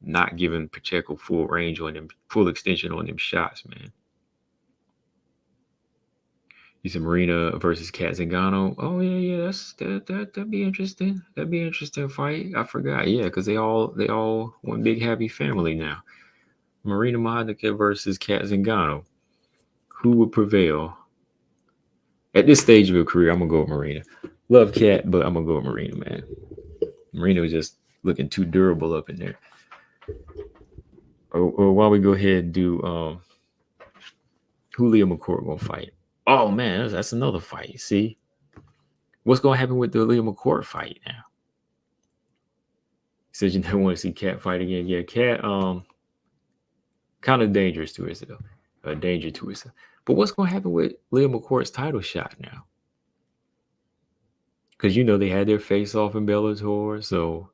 not giving Pacheco full range on them, full extension on them shots, man. You said Marina versus Kat Zingano. Oh yeah, that'd be interesting. That'd be an interesting fight. I forgot. Yeah, because they all one big happy family now. Marina Mahanika versus Kat Zingano. Who would prevail? At this stage of her career, I'm gonna go with Marina. Love Kat, but I'm gonna go with Marina, man. Marina was just looking too durable up in there. Or while we go ahead and do Julio McCourt gonna fight. Oh man, that's another fight. See, what's gonna happen with the Julio McCourt fight now? He said you never want to see Kat fight again. Yeah, Kat kind of dangerous to herself. Danger to herself. But what's gonna happen with Leo McCourt's title shot now? Because they had their face off in Bellator, so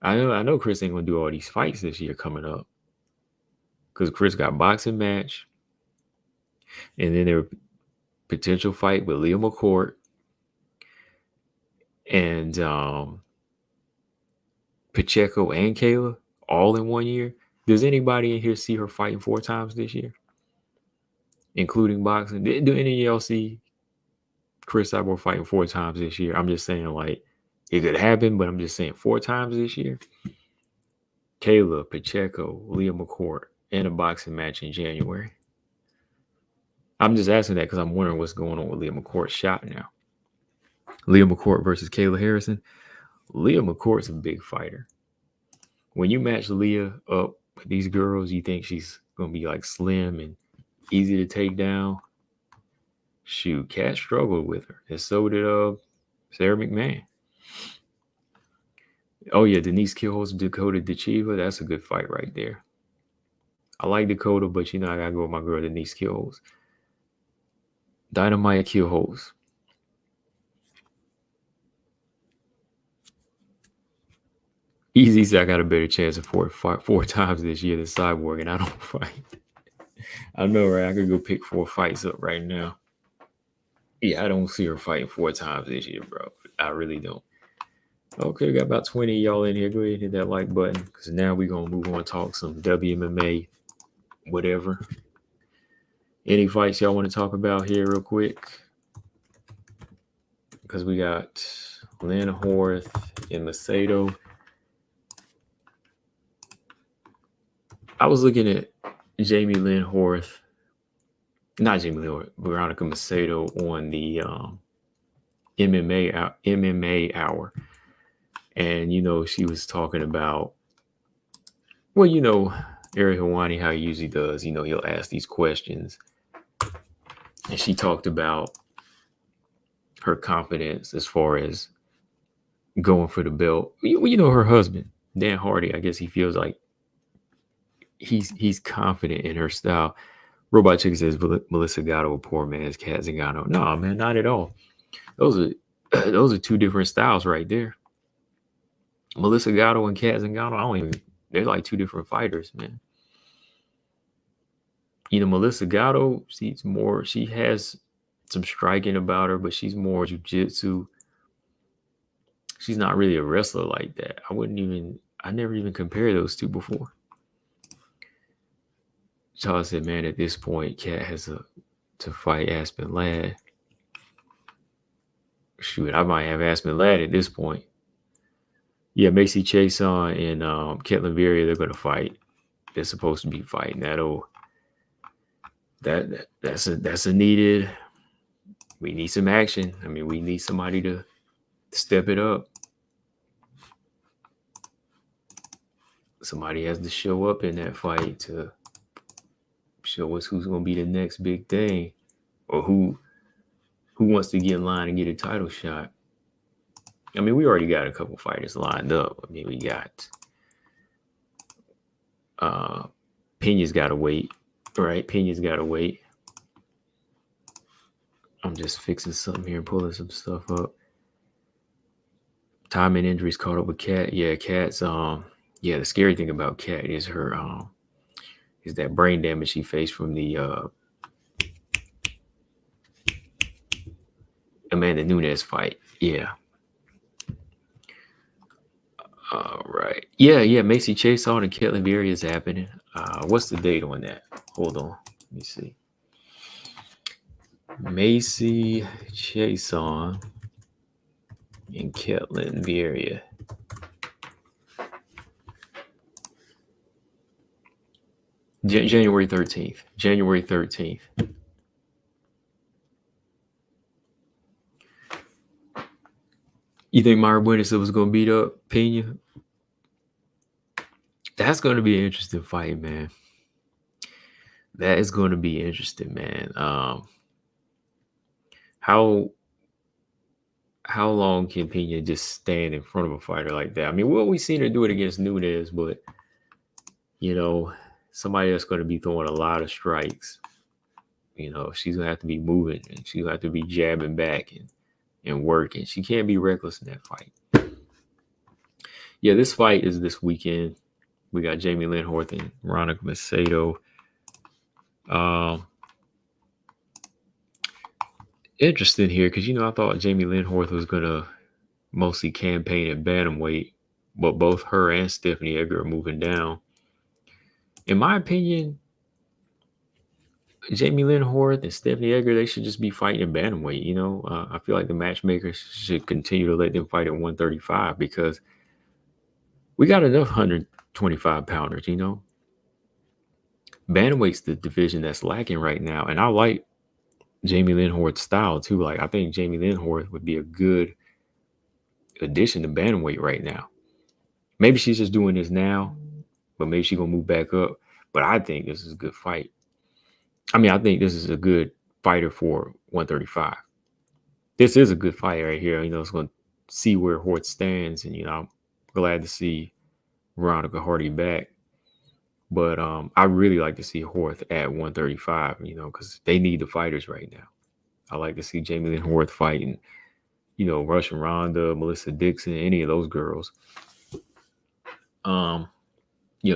I know Chris ain't gonna do all these fights this year coming up. because Chris got boxing match, and then there potential fight with Leah McCourt and Pacheco and Kayla all in 1 year. Does anybody in here see her fighting 4 times this year, including boxing? Do any of y'all see Chris Cyborg fighting 4 times this year? I'm just saying, like, it could happen, but I'm just saying 4 times this year. Kayla, Pacheco, Leah McCourt, and a boxing match in January. I'm just asking that because I'm wondering what's going on with Leah McCourt's shot now. Leah McCourt versus Kayla Harrison. Leah McCourt's a big fighter. When you match Leah up with these girls, you think she's going to be like slim and easy to take down. Shoot, Kat struggled with her. And so did Sarah McMahon. Oh, yeah, Denise Kielholtz, Dakota DeChiva. That's a good fight right there. I like Dakota, but, I got to go with my girl, Denise Kielholtz. Dynamite Kielholtz. Easy said I got a better chance of 4 times this year than Cyborg, and I don't fight. I know, right? I could go pick 4 fights up right now. Yeah, I don't see her fighting 4 times this year, bro. I really don't. Okay, we got about 20 of y'all in here. Go ahead and hit that like button, because now we're going to move on and talk some WMMA, whatever. Any fights y'all want to talk about here real quick? Because we got Lynn Horth and Macedo. I was looking at Jamie Lynn Horth, not Jamie Lynn Horth, Veronica Macedo on the MMA hour. And, she was talking about, Ariel Helwani, how he usually does, he'll ask these questions. And she talked about her confidence as far as going for the belt. Her husband, Dan Hardy, I guess he feels like he's confident in her style. Robot Chick says Melissa Gatto a poor man's Kat Zingano. No, man, not at all. Those are 2 different styles right there. Melissa Gatto and Kat Zingano, they're like 2 different fighters, man. Melissa Gatto, she has some striking about her, but she's more jiu-jitsu. She's not really a wrestler like that. I never even compared those 2 before. Charles said, man, at this point, Kat has to fight Aspen Ladd. Shoot, I might have Aspen Ladd at this point. Yeah, Macy Chiasson and Ketlin Vieira, they're going to fight. They're supposed to be fighting. That's a needed. We need some action. We need somebody to step it up. Somebody has to show up in that fight to show us who's going to be the next big thing, or who wants to get in line and get a title shot. We already got a couple fighters lined up. We got Pena's got to wait, right? Pena's got to wait. I'm just fixing something here and pulling some stuff up. Time and injuries caught up with Kat. Yeah, Kat's the scary thing about Kat is her is that brain damage she faced from the Amanda Nunes fight. Yeah. All right. Yeah. Macy Chiasson and Ketlin Vieira is happening. What's the date on that? Hold on. Let me see. Macy Chiasson and Ketlin Vieira. January 13th. January 13th. You think Myra Buenos was going to beat up Pena? That's going to be an interesting fight, man. That is going to be interesting, man. How long can Pena just stand in front of a fighter like that? We've seen her do it against Nunes, but, somebody that's going to be throwing a lot of strikes. She's going to have to be moving, and she's going to have to be jabbing back and working. She can't be reckless in that fight. Yeah, this fight is this weekend. We got Jamie Lynn Horth and Veronica Macedo. Um, Interesting here because I thought Jamie Lynn Horth was gonna mostly campaign at bantamweight, but both her and Stephanie Edgar are moving down. In my opinion, Jamie Lynn Horth and Stephanie Edgar, they should just be fighting in bantamweight. I feel like the matchmakers should continue to let them fight at 135 because we got enough 125 pounders. Bantamweight's the division that's lacking right now, and I like Jamie Lynn Horth's style too. Like I think Jamie Lynn Horth would be a good addition to bantamweight right now. Maybe she's just doing this now, but maybe she's gonna move back up. But I think this is a good fight. I mean, I think this is a good fighter for 135. This is a good fight right here. It's going to see where Hort stands, and I'm glad to see Veronica Hardy back. But I really like to see Horth at 135, because they need the fighters right now. I like to see Jamie Lynn Horth fighting, Russian Ronda, Melissa Dixon, any of those girls.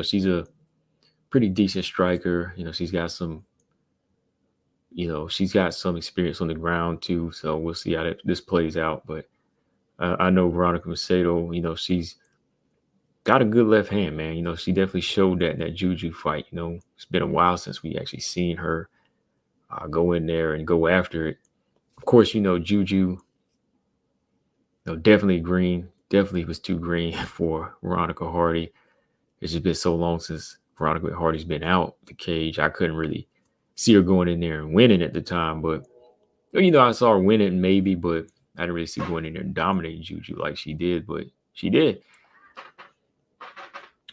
She's a pretty decent striker. She's got some experience on the ground too. So we'll see how this plays out. But I know Veronica Macedo, she's got a good left hand, man. She definitely showed that in that Juju fight. It's been a while since we actually seen her go in there and go after it. Of course, Juju, definitely green. Definitely was too green for Veronica Hardy. It's just been so long since Veronica Hardy's been out the cage. I couldn't really see her going in there and winning at the time. But, I saw her winning maybe, but I didn't really see her going in there and dominating Juju like she did. But she did.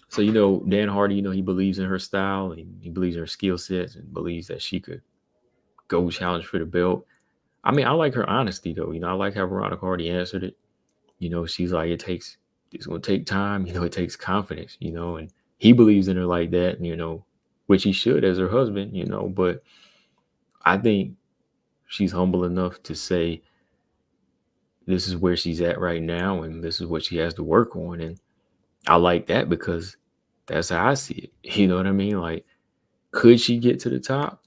So, Dan Hardy, he believes in her style and he believes in her skill sets and believes that she could go challenge for the belt. I mean, I like her honesty, though. I like how Veronica Hardy answered it. She's like, it's going to take time. It takes confidence, and he believes in her like that, which he should as her husband, but I think she's humble enough to say this is where she's at right now and this is what she has to work on. And I like that because that's how I see it. You know what I mean? Like, could she get to the top?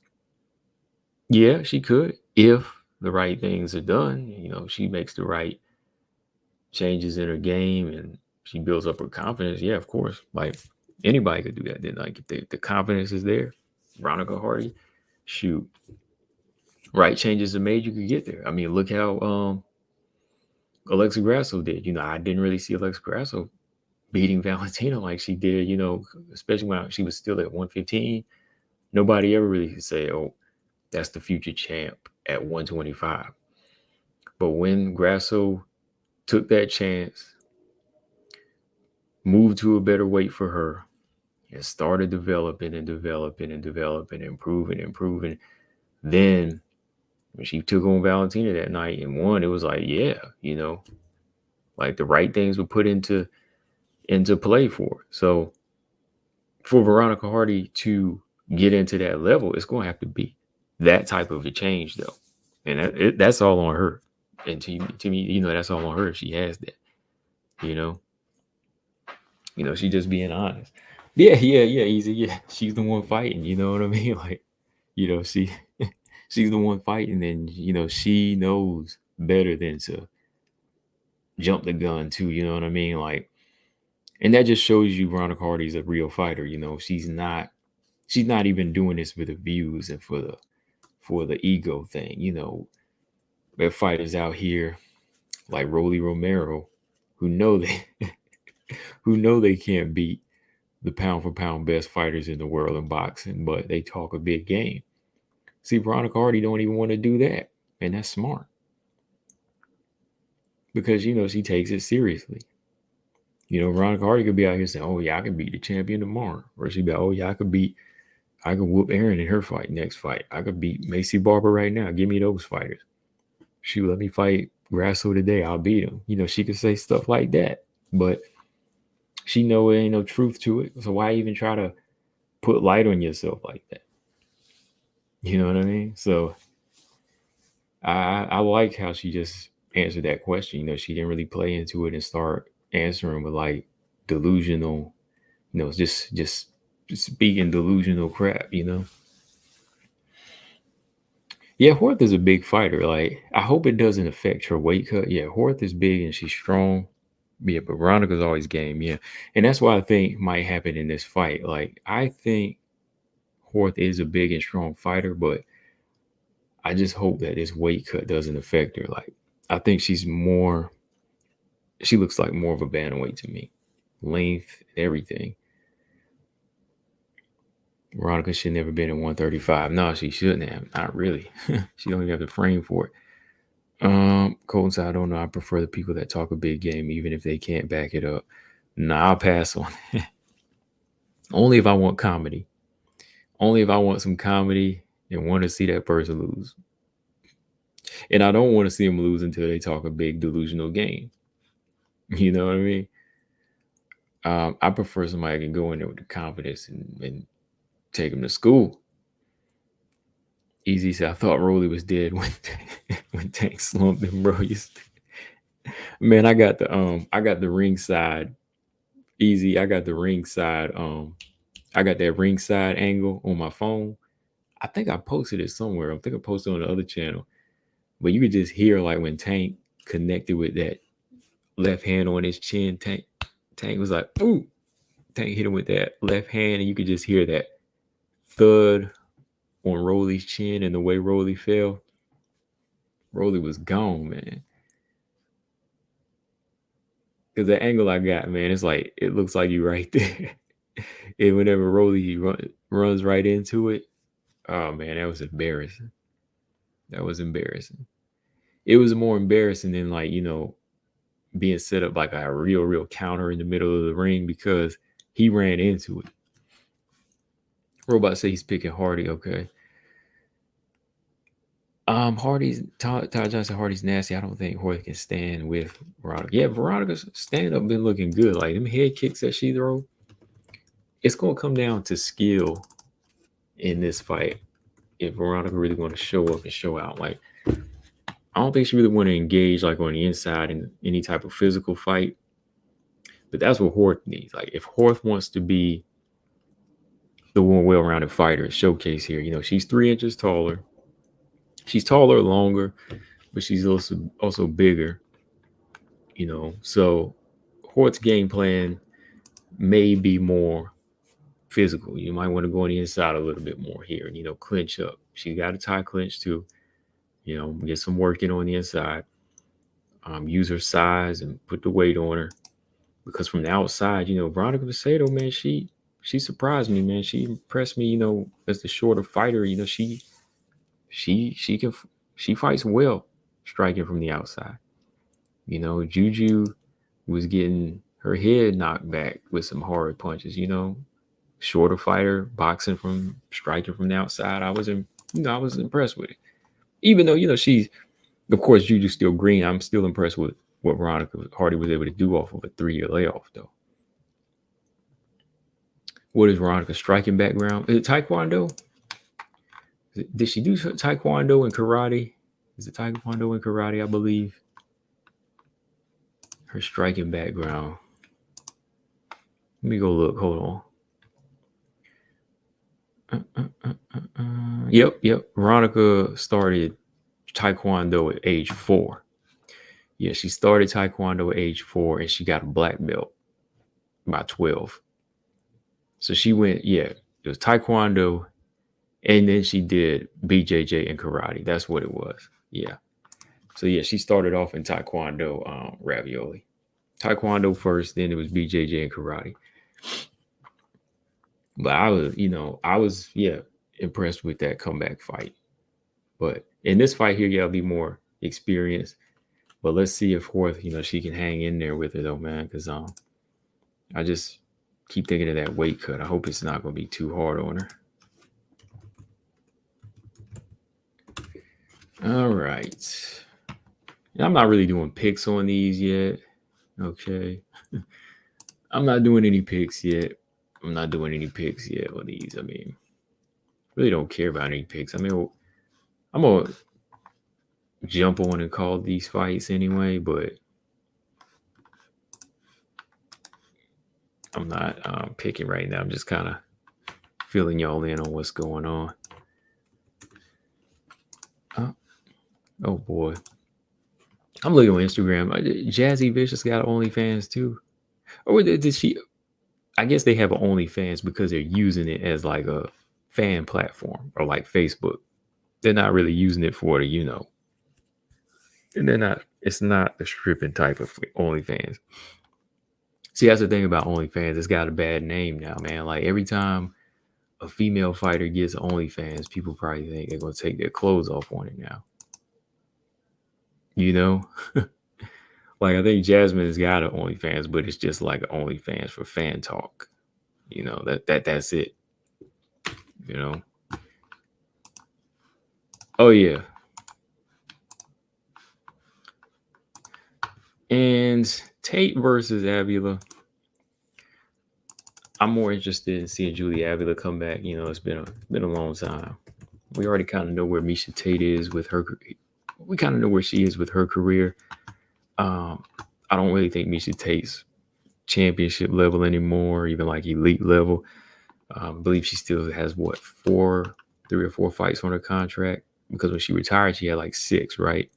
Yeah, she could if the right things are done. She makes the right changes in her game and she builds up her confidence. Yeah, of course. Like anybody could do that. Then, like, if the confidence is there, Veronica Hardy, shoot, right changes are made, you could get there. I mean, look how Alexa Grasso did. I didn't really see Alexa Grasso beating Valentina like she did, especially when she was still at 115. Nobody ever really could say, oh, that's the future champ at 125. But when Grasso took that chance, moved to a better weight for her, and started developing, improving, then when she took on Valentina that night and won, it was like, yeah, like the right things were put into play for her. So for Veronica Hardy to get into that level, it's going to have to be that type of a change, though. And that's all on her. And to me, that's all on her if she has that, she just being honest. Yeah, easy. Yeah, she's the one fighting, you know what I mean? Like, she's the one fighting and, she knows better than to jump the gun too, you know what I mean? Like, and that just shows you Veronica Hardy's a real fighter, she's not even doing this for the views and for the ego thing, there are fighters out here like Rolly Romero who know they can't beat the pound for pound best fighters in the world in boxing, but they talk a big game. See, Veronica Hardy don't even want to do that, and that's smart because she takes it seriously. Veronica Hardy could be out here saying, "Oh yeah, I can beat the champion tomorrow," or she'd be, "Oh yeah, I could whoop Aaron in her next fight. I could beat Macy Barber right now. Give me those fighters. Shoot, let me fight Grasso today. I'll beat him." She could say stuff like that, but she know there ain't no truth to it. So why even try to put light on yourself like that? You know what I mean? So I like how she just answered that question. She didn't really play into it and start answering with like delusional, just speaking delusional crap. Yeah, Horth is a big fighter. Like, I hope it doesn't affect her weight cut. Yeah, Horth is big and she's strong. Yeah, but Veronica's always game. Yeah. And that's what I think might happen in this fight. Like, I think Horth is a big and strong fighter, but I just hope that this weight cut doesn't affect her. Like, I think she looks like more of a bantamweight to me. Length, everything. Veronica should never been in 135. No, she shouldn't have. Not really. She don't even have the frame for it. Colton said, I don't know. I prefer the people that talk a big game, even if they can't back it up. Nah, I'll pass on. Only if I want comedy. Only if I want some comedy and want to see that person lose. And I don't want to see them lose until they talk a big delusional game. You know what I mean? I prefer somebody that can go in there with the confidence and take them to school. Easy said, I thought Rolly was dead when when Tank slumped him, bro. Man, I got the ringside. Easy, I got the ringside. I got that ringside angle on my phone. I think I posted it somewhere. I think I posted on the other channel. But you could just hear like when Tank connected with that left hand on his chin. Tank was like, ooh. Tank hit him with that left hand, and you could just hear that thud on Rolly's chin and the way Rolly fell. Rolly was gone, man. Because the angle I got, man, it's like it looks like you right there. And whenever Rolly runs right into it, oh man, that was embarrassing. That was embarrassing. It was more embarrassing than like, being set up like a real counter in the middle of the ring because he ran into it. Robot say he's picking Hardy. Okay. Hardy's Todd Johnson. Hardy's nasty. I don't think Hardy can stand with Veronica. Yeah, Veronica's stand up been looking good. Like them head kicks that she throw. It's gonna come down to skill in this fight. If Veronica really want to show up and show out, like I don't think she really want to engage like on the inside in any type of physical fight. But that's what Horth needs. Like if Horth wants to be the one well-rounded fighter showcase here, she's 3 inches taller. She's taller, longer, but she's also bigger. So Hort's game plan may be more physical. You might want to go on the inside a little bit more here and clinch up. She got a tie clinch too. Get some work in on the inside. Use her size and put the weight on her. Because from the outside, Veronica Macedo, man, she surprised me, man. She impressed me, as the shorter fighter. She can she fights well striking from the outside. Juju was getting her head knocked back with some hard punches. Shorter fighter boxing from striking from the outside. I was impressed with it. Even though she's, of course, Juju's still green. I'm still impressed with what Veronica Hardy was able to do off of a 3-year layoff, though. What is Veronica's striking background? Is it Taekwondo? Did she do Taekwondo and karate? Is it Taekwondo and karate? I believe. Her striking background. Let me go look. Hold on. Yep. Veronica started Taekwondo at age 4. Yeah, she started Taekwondo at age 4 and she got a black belt by 12. So she went, it was Taekwondo and then she did BJJ and karate. That's what it was. Yeah. So yeah, she started off in Taekwondo, ravioli. Taekwondo first, then it was BJJ and karate. But I was impressed with that comeback fight. But in this fight here, I'll be more experienced. But let's see if Horth, she can hang in there with it though, man. Because I just keep thinking of that weight cut. I hope it's not going to be too hard on her. All right. I'm not really doing picks on these yet. Okay. I'm not doing any picks yet. I'm not doing any picks yet on these. I mean, really don't care about any picks. I mean, I'm going to jump on and call these fights anyway, but I'm not picking right now. I'm just kind of filling y'all in on what's going on. Oh boy, I'm looking on Instagram. Jazzy Vicious got OnlyFans too. Or did she? I guess they have an OnlyFans because they're using it as like a fan platform or like Facebook. They're not really using it for the, and they're not. It's not the stripping type of OnlyFans. See, that's the thing about OnlyFans. It's got a bad name now, man. Like every time a female fighter gets OnlyFans, people probably think they're gonna take their clothes off on it now. You know, like I think Jasmine has got an OnlyFans, but it's just like an OnlyFans for fan talk. That's it. You know. Oh yeah, and Tate versus Avila. I'm more interested in seeing Julie Avila come back. It's been a long time. We already kind of know where Misha Tate is with her. We kind of know where she is with her career. Um, I don't really think Misha Tate's championship level anymore, even like elite level. I believe she still has what 3 or 4 fights on her contract because when she retired, she had like 6, right?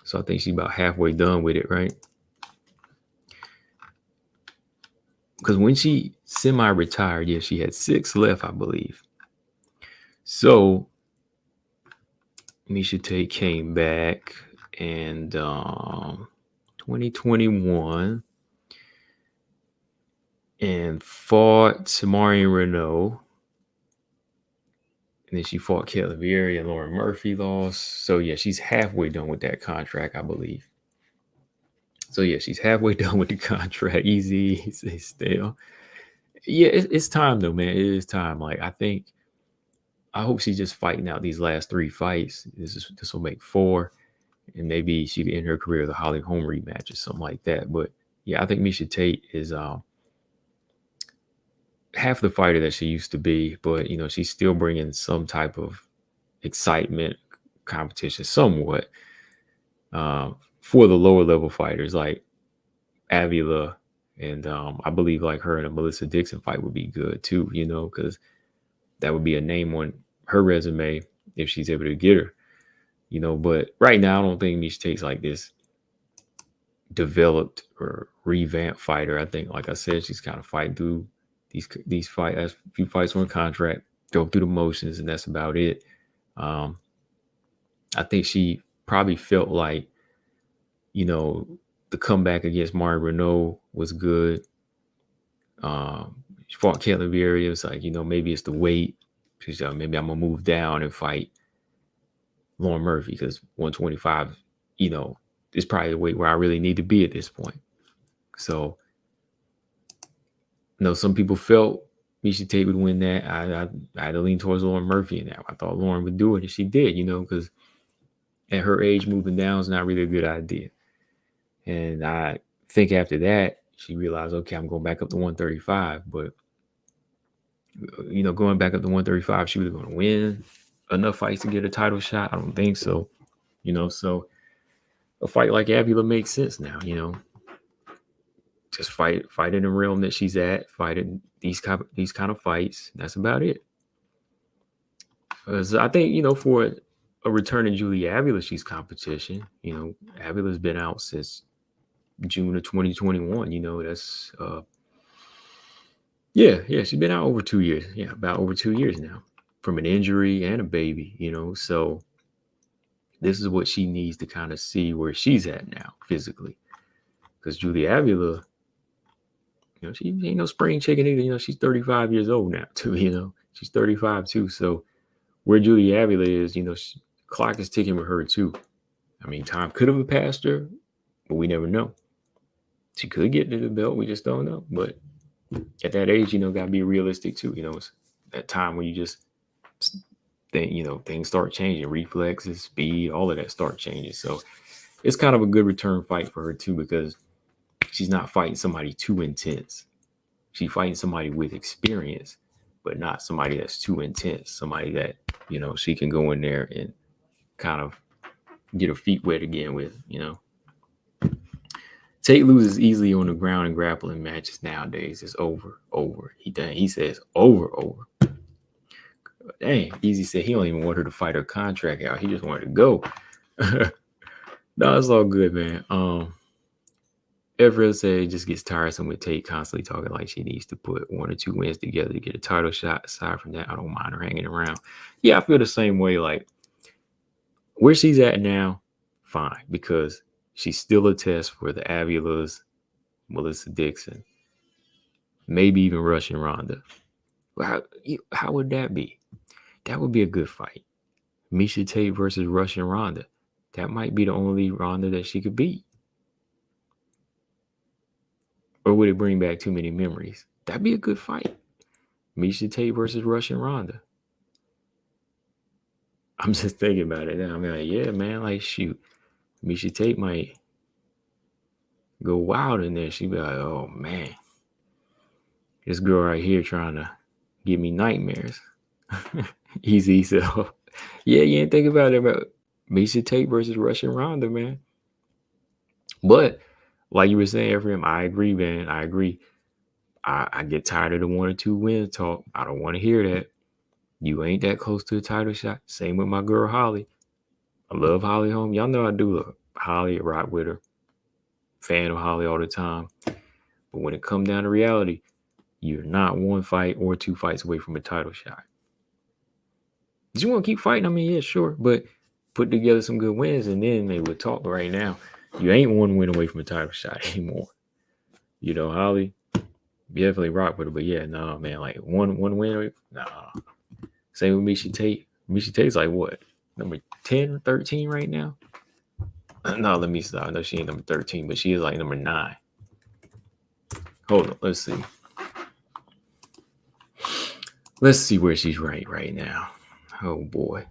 So I think she's about halfway done with it, right? Because when she semi-retired, yeah, she had 6 left, I believe. So Misha Tate came back and 2021 and fought Marion Renault. And then she fought Caitlin Vieira and Lauren Murphy lost. So yeah, she's halfway done with that contract, I believe. So yeah, she's halfway done with the contract. Easy, still. Yeah, it's time though, man. It is time. Like I hope she's just fighting out these last 3 fights. This will make 4, and maybe she can end her career with a Holly Holm rematch or something like that. But yeah, I think Misha Tate is half the fighter that she used to be, but she's still bringing some type of excitement, competition, somewhat for the lower level fighters like Avila, and I believe like her and a Melissa Dixon fight would be good too. Because that would be a name on her resume if she's able to get her. But right now I don't think Misha Tate's like this developed or revamped fighter. I think, like I said, she's kind of fighting through these fights, a few fights on contract, go through the motions, and that's about it. I think she probably felt like, the comeback against Mario Renault was good. She fought Caitlin Vieira. It was like, maybe it's the weight. She's maybe I'm gonna move down and fight Lauren Murphy because 125, is probably the weight where I really need to be at this point. So, some people felt Misha Tate would win that. I had to lean towards Lauren Murphy in that. I thought Lauren would do it, and she did. Because at her age, moving down is not really a good idea. And I think after that, she realized, okay, I'm going back up to 135. But, going back up to 135, she was going to win enough fights to get a title shot. I don't think so. So a fight like Avila makes sense now, just fight in the realm that she's at, fight in these kind of fights. That's about it. Because I think, for a return of Julia Avila, she's competition. Avila's been out since June of 2021. That's yeah, she's been out over 2 years. Yeah, about over 2 years now from an injury and a baby. So this is what she needs to kind of see where she's at now physically. Because Julia Avila, she ain't no spring chicken either. She's 35 years old now too. She's 35 too. So where Julia Avila is, clock is ticking with her too. I mean, time could have passed her, but we never know. She could get to the belt. We just don't know. But at that age, got to be realistic too. It's that time when you just think, things start changing, reflexes, speed, all of that start changing. So it's kind of a good return fight for her too, because she's not fighting somebody too intense. She's fighting somebody with experience, but not somebody that's too intense. Somebody that, she can go in there and kind of get her feet wet again with. Tate loses easily on the ground in grappling matches nowadays. It's over. He says over. Dang, Easy said he don't even want her to fight her contract out. He just wanted to go. No, it's all good, man. Everett said it just gets tiresome with Tate constantly talking like she needs to put 1 or 2 wins together to get a title shot. Aside from that, I don't mind her hanging around. Yeah, I feel the same way. Like where she's at now, fine, because she's still a test for the Avilas, Melissa Dixon, maybe even Russian Ronda. How would that be? That would be a good fight. Misha Tate versus Russian Ronda. That might be the only Ronda that she could beat. Or would it bring back too many memories? That'd be a good fight. Misha Tate versus Russian Ronda. I'm just thinking about it now. I'm like, yeah, man, like shoot. Misha Tate might go wild in there. She'd be like, oh man, this girl right here trying to give me nightmares. Easy, so yeah, you ain't think about it about Misha Tate versus Russian Ronda, man. But like you were saying, Ephraim, I agree, man. I agree. I get tired of the 1 or 2 win talk. I don't want to hear that. You ain't that close to a title shot. Same with my girl Holly. I love Holly Holm. Y'all know I do love Holly. I rock with her. Fan of Holly all the time. But when it comes down to reality, you're not 1 fight or 2 fights away from a title shot. Did you want to keep fighting? I mean, yeah, sure. But put together some good wins and then maybe we'll talk. But right now, you ain't 1 win away from a title shot anymore. You know, Holly, definitely rock with her. But yeah, nah, man, like one win away. Nah. Same with Misha Tate. Misha Tate's like what? Number 10 or 13 right now? No, let me stop. No, she ain't number 13, but she is like number 9. Hold on, let's see. Let's see where she's right now. Oh boy.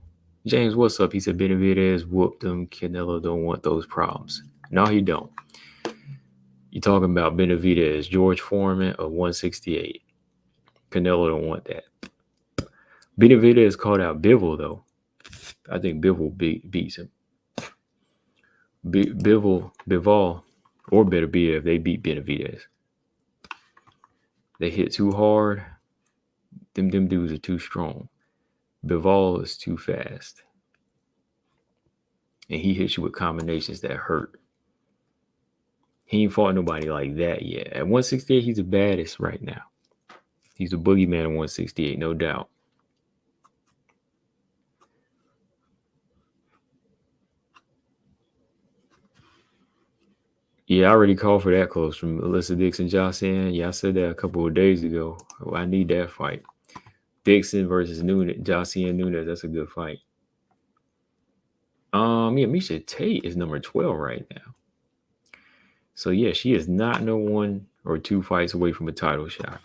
James, what's up? He said Benavidez whooped him. Canelo don't want those problems. No, he don't. You talking about Benavidez, George Foreman of 168. Canelo don't want that. Benavidez called out Bivol though. I think Bivol beats him. Bivol, or Beterbiev, they beat Benavidez. They hit too hard. Them dudes are too strong. Bivol is too fast. And he hits you with combinations that hurt. He ain't fought nobody like that yet. At 168, he's the baddest right now. He's the boogeyman at 168, no doubt. Yeah, I already called for that close from Alyssa Dixon, Jocelyn. Yeah, I said that a couple of days ago. Oh, I need that fight. Dixon versus Nunes, Jocelyn Nunes. That's a good fight. Yeah, Misha Tate is number 12 right now. So yeah, she is not no 1 or 2 fights away from a title shot.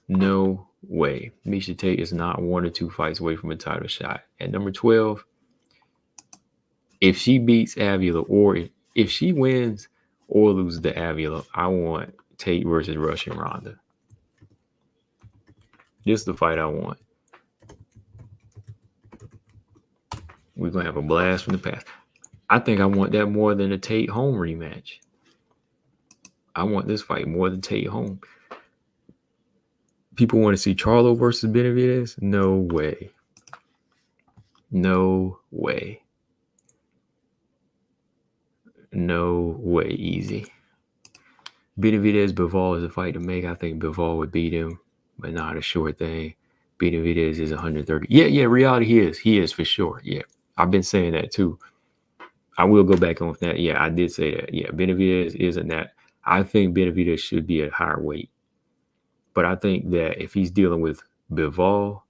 No way. Misha Tate is not 1 or 2 fights away from a title shot. At number 12, if she beats Avila or if she wins or loses to Avila, I want Tate versus Russian Ronda. This is the fight I want. We're going to have a blast from the past. I think I want that more than a Tate Home rematch. I want this fight more than Tate Home. People want to see Charlo versus Benavidez? No way. No way. No way, easy. Benavidez Bivol is a fight to make. I think Bivol would beat him, but not a short thing. Benavidez is 130. Yeah, reality he is. He is for sure. Yeah, I've been saying that too. I will go back on that. Yeah, I did say that. Yeah, Benavidez isn't that. I think Benavidez should be at higher weight. But I think that if he's dealing with Bivol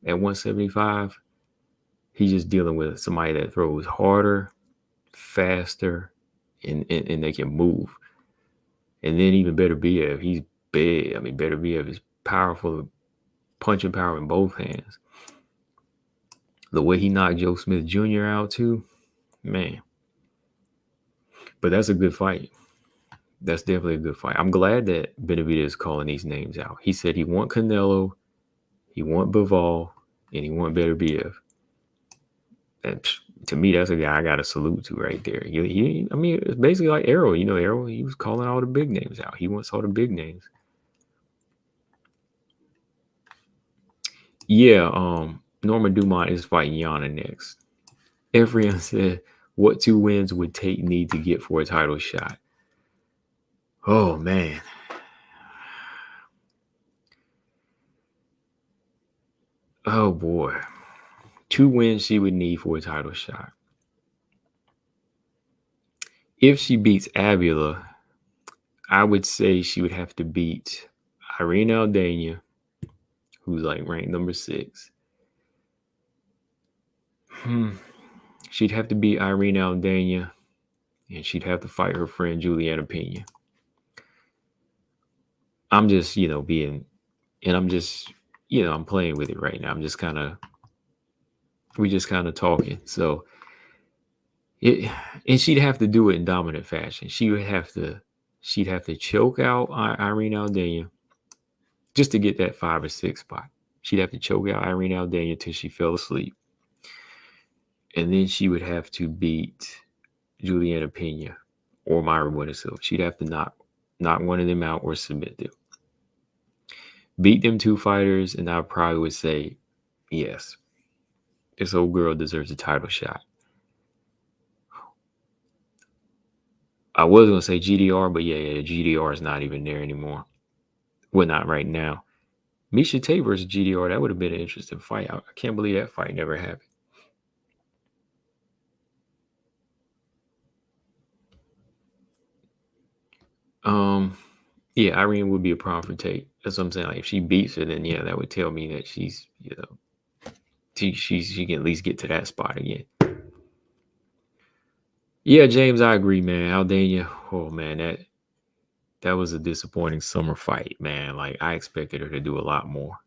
at 175, he's just dealing with somebody that throws harder, faster, and they can move. And then even Beterbiev, he's big. I mean, Beterbiev is powerful, punching power in both hands. The way he knocked Joe Smith Jr. out too, man. But that's a good fight. That's definitely a good fight. I'm glad that Benavidez is calling these names out. He said he want Canelo, he want Bivol, and he want Beterbiev. And to me, that's a guy I got to salute to right there. I mean, it's basically like Errol. You know, Errol, he was calling all the big names out. He wants all the big names. Yeah, Norma Dumont is fighting Yana next. Everyone said, what 2 wins would Tate need to get for a title shot? Oh, man. Oh, boy. 2 wins she would need for a title shot. If she beats Avila, I would say she would have to beat Irene Aldana, who's like ranked number 6. She'd have to beat Irene Aldana, and she'd have to fight her friend Juliana Pena. I'm just, I'm playing with it right now. We just kind of talking. So and she'd have to do it in dominant fashion. She'd have to choke out Irene Aldana just to get that 5 or 6 spot. She'd have to choke out Irene Aldana till she fell asleep. And then she would have to beat Juliana Pena or Myra Wintersilva. She'd have to knock one of them out or submit them. Beat them 2 fighters, and I probably would say, yes, this old girl deserves a title shot. I was going to say GDR, but yeah, GDR is not even there anymore. Well, not right now. Miesha Tate versus GDR, that would have been an interesting fight. I can't believe that fight never happened. Yeah, Irene would be a problem for Tate. That's what I'm saying. Like, if she beats her, then yeah, that would tell me that she's, she can at least get to that spot again. Yeah, James, I agree, man. Aldana, oh man, that was a disappointing summer fight, man. Like, I expected her to do a lot more.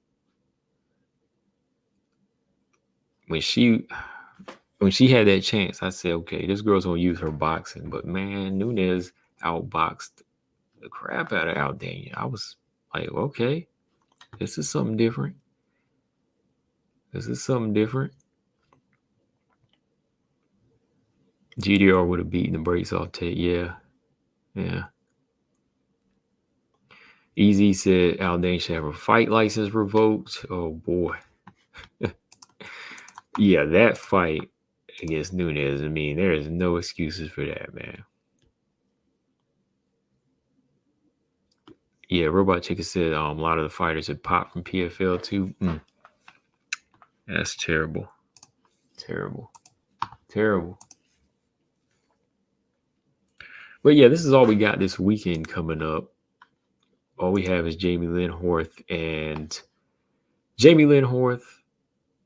When she had that chance, I said, okay, this girl's gonna use her boxing. But man, Nunes outboxed the crap out of Aldana. I was like, okay, this is something different. GDR would have beaten the brakes off Tate. Yeah. Easy said Aldana should have her fight license revoked. Oh boy. Yeah, that fight against Nunes, I mean, there is no excuses for that, man. Yeah, Robot Chicken said a lot of the fighters had popped from PFL too. That's terrible. But yeah, this is all we got this weekend coming up. All we have is Jamie Lynn Horth,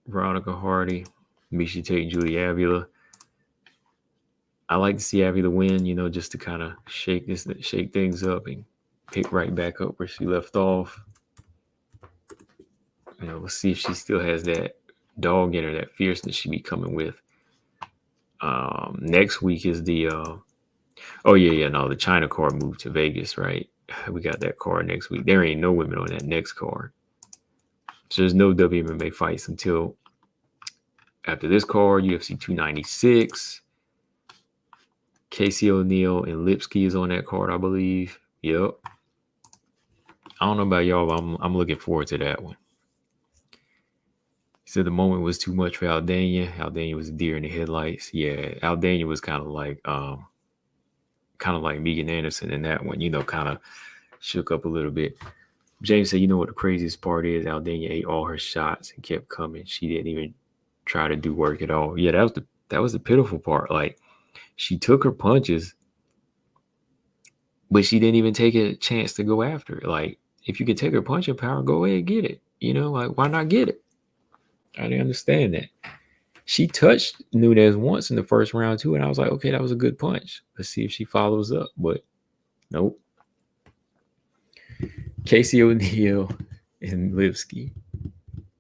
Veronica Hardy, Miesha Tate, and Julia Avila. I like to see Avila win, just to kind of shake things up and pick right back up where she left off. We'll see if she still has that dog in her, that fierceness she be coming with. Next week is the the China card moved to Vegas, right? We got that card next week. There ain't no women on that next card. So there's no WMMA fights until after this card. UFC 296. Casey O'Neill and Lipsky is on that card, I believe. Yep. I don't know about y'all, but I'm looking forward to that one. He said the moment was too much for Aldana. Aldana was a deer in the headlights. Yeah, Aldana was kind of like Megan Anderson in that one. Kind of shook up a little bit. James said, what the craziest part is? Aldana ate all her shots and kept coming. She didn't even try to do work at all. Yeah, that was the pitiful part. Like, she took her punches, but she didn't even take a chance to go after it. Like, if you could take her punching power, go ahead and get it. Like, why not get it? I didn't understand that. She touched Nunes once in the first round too, and I was like, okay, that was a good punch. Let's see if she follows up. But nope. Casey O'Neill and Lipsky.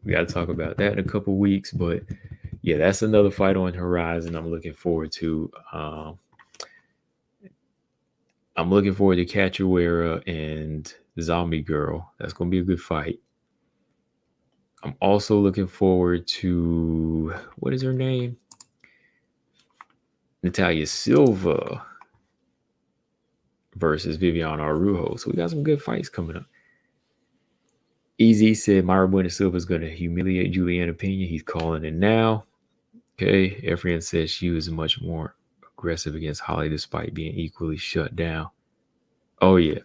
We got to talk about that in a couple weeks. But yeah, that's another fight on the horizon I'm looking forward to. I'm looking forward to Cachoeira and Zombie Girl. That's going to be a good fight. I'm also looking forward to, what is her name? Natalia Silva versus Viviane Araújo. So we got some good fights coming up. EZ said Myra Bueno Silva is going to humiliate Juliana Pena. He's calling it now. Okay. Efren said she was much more aggressive against Holly despite being equally shut down. Oh, yeah.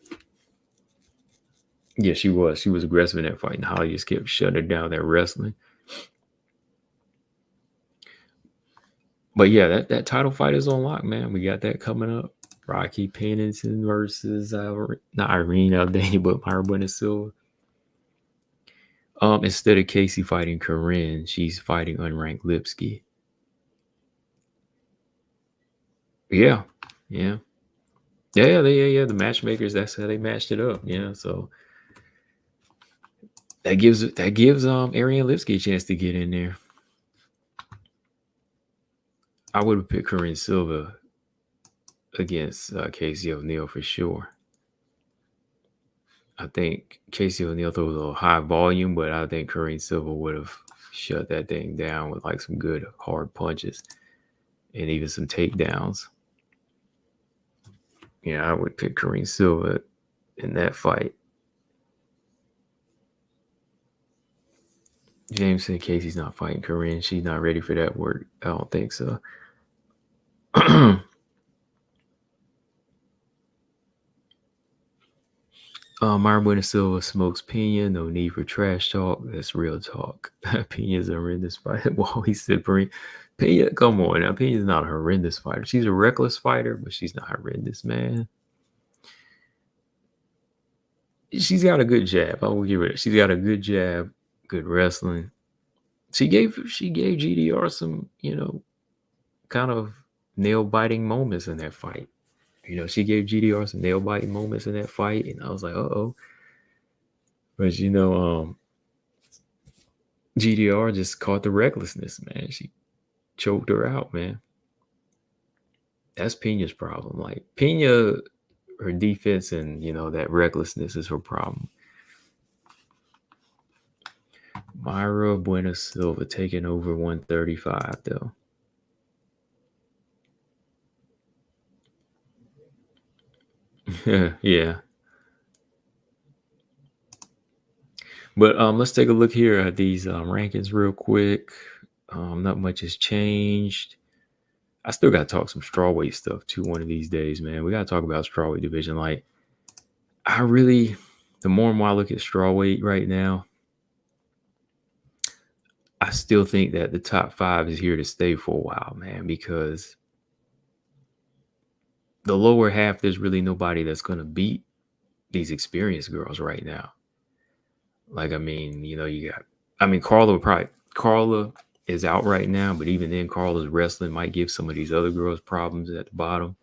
Yeah, she was. She was aggressive in that fight, and Holly just kept shutting her down that wrestling. But yeah, that title fight is on lock, man. We got that coming up. Rocky Pennington versus not Irene Aldana, but Myra Bueno Silva. Instead of Casey fighting Corinne, she's fighting unranked Lipsky. Yeah, yeah, yeah. The matchmakers. That's how they matched it up. Yeah, so that gives Ariane Lipsky a chance to get in there. I would have picked Corinne Silva against Casey O'Neill for sure. I think Casey O'Neill throws a high volume, but I think Corinne Silva would have shut that thing down with like some good hard punches and even some takedowns. Yeah, I would pick Corinne Silva in that fight. James said Casey's not fighting Corinne. She's not ready for that work. I don't think so. Myra Bueno Silva smokes Pena. No need for trash talk. That's real talk. Pena's a horrendous fighter. Well, he said Pena, come on now. Pena's not a horrendous fighter. She's a reckless fighter, but she's not horrendous, man. She's got a good jab. I will give her that. She's got a good jab, good wrestling. She gave GDR some, kind of nail biting moments in that fight. She gave GDR some nail biting moments in that fight, and I was like, uh-oh. But GDR just caught the recklessness, man. She choked her out, man. That's Pena's problem. Like Pena, her defense and that recklessness is her problem. Myra Bueno Silva taking over 135 though. Yeah. But let's take a look here at these rankings real quick. Not much has changed. I still got to talk some strawweight stuff too one of these days, man. We got to talk about strawweight division. Like, the more and more I look at strawweight right now, I still think that the top 5 is here to stay for a while, man, because the lower half, there's really nobody that's going to beat these experienced girls right now. Like, Carla is out right now, but even then, Carla's wrestling might give some of these other girls problems at the bottom.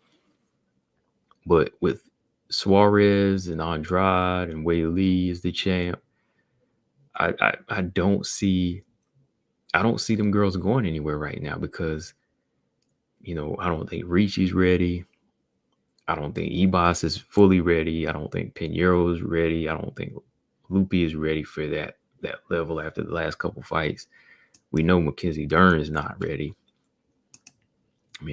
But with Suarez and Andrade and Wei Lee as the champ, I don't see them girls going anywhere right now because, I don't think Ricci's ready. I don't think Ebos is fully ready. I don't think Pinheiro is ready. I don't think Lupi is ready for that level after the last couple fights. We know Mackenzie Dern is not ready.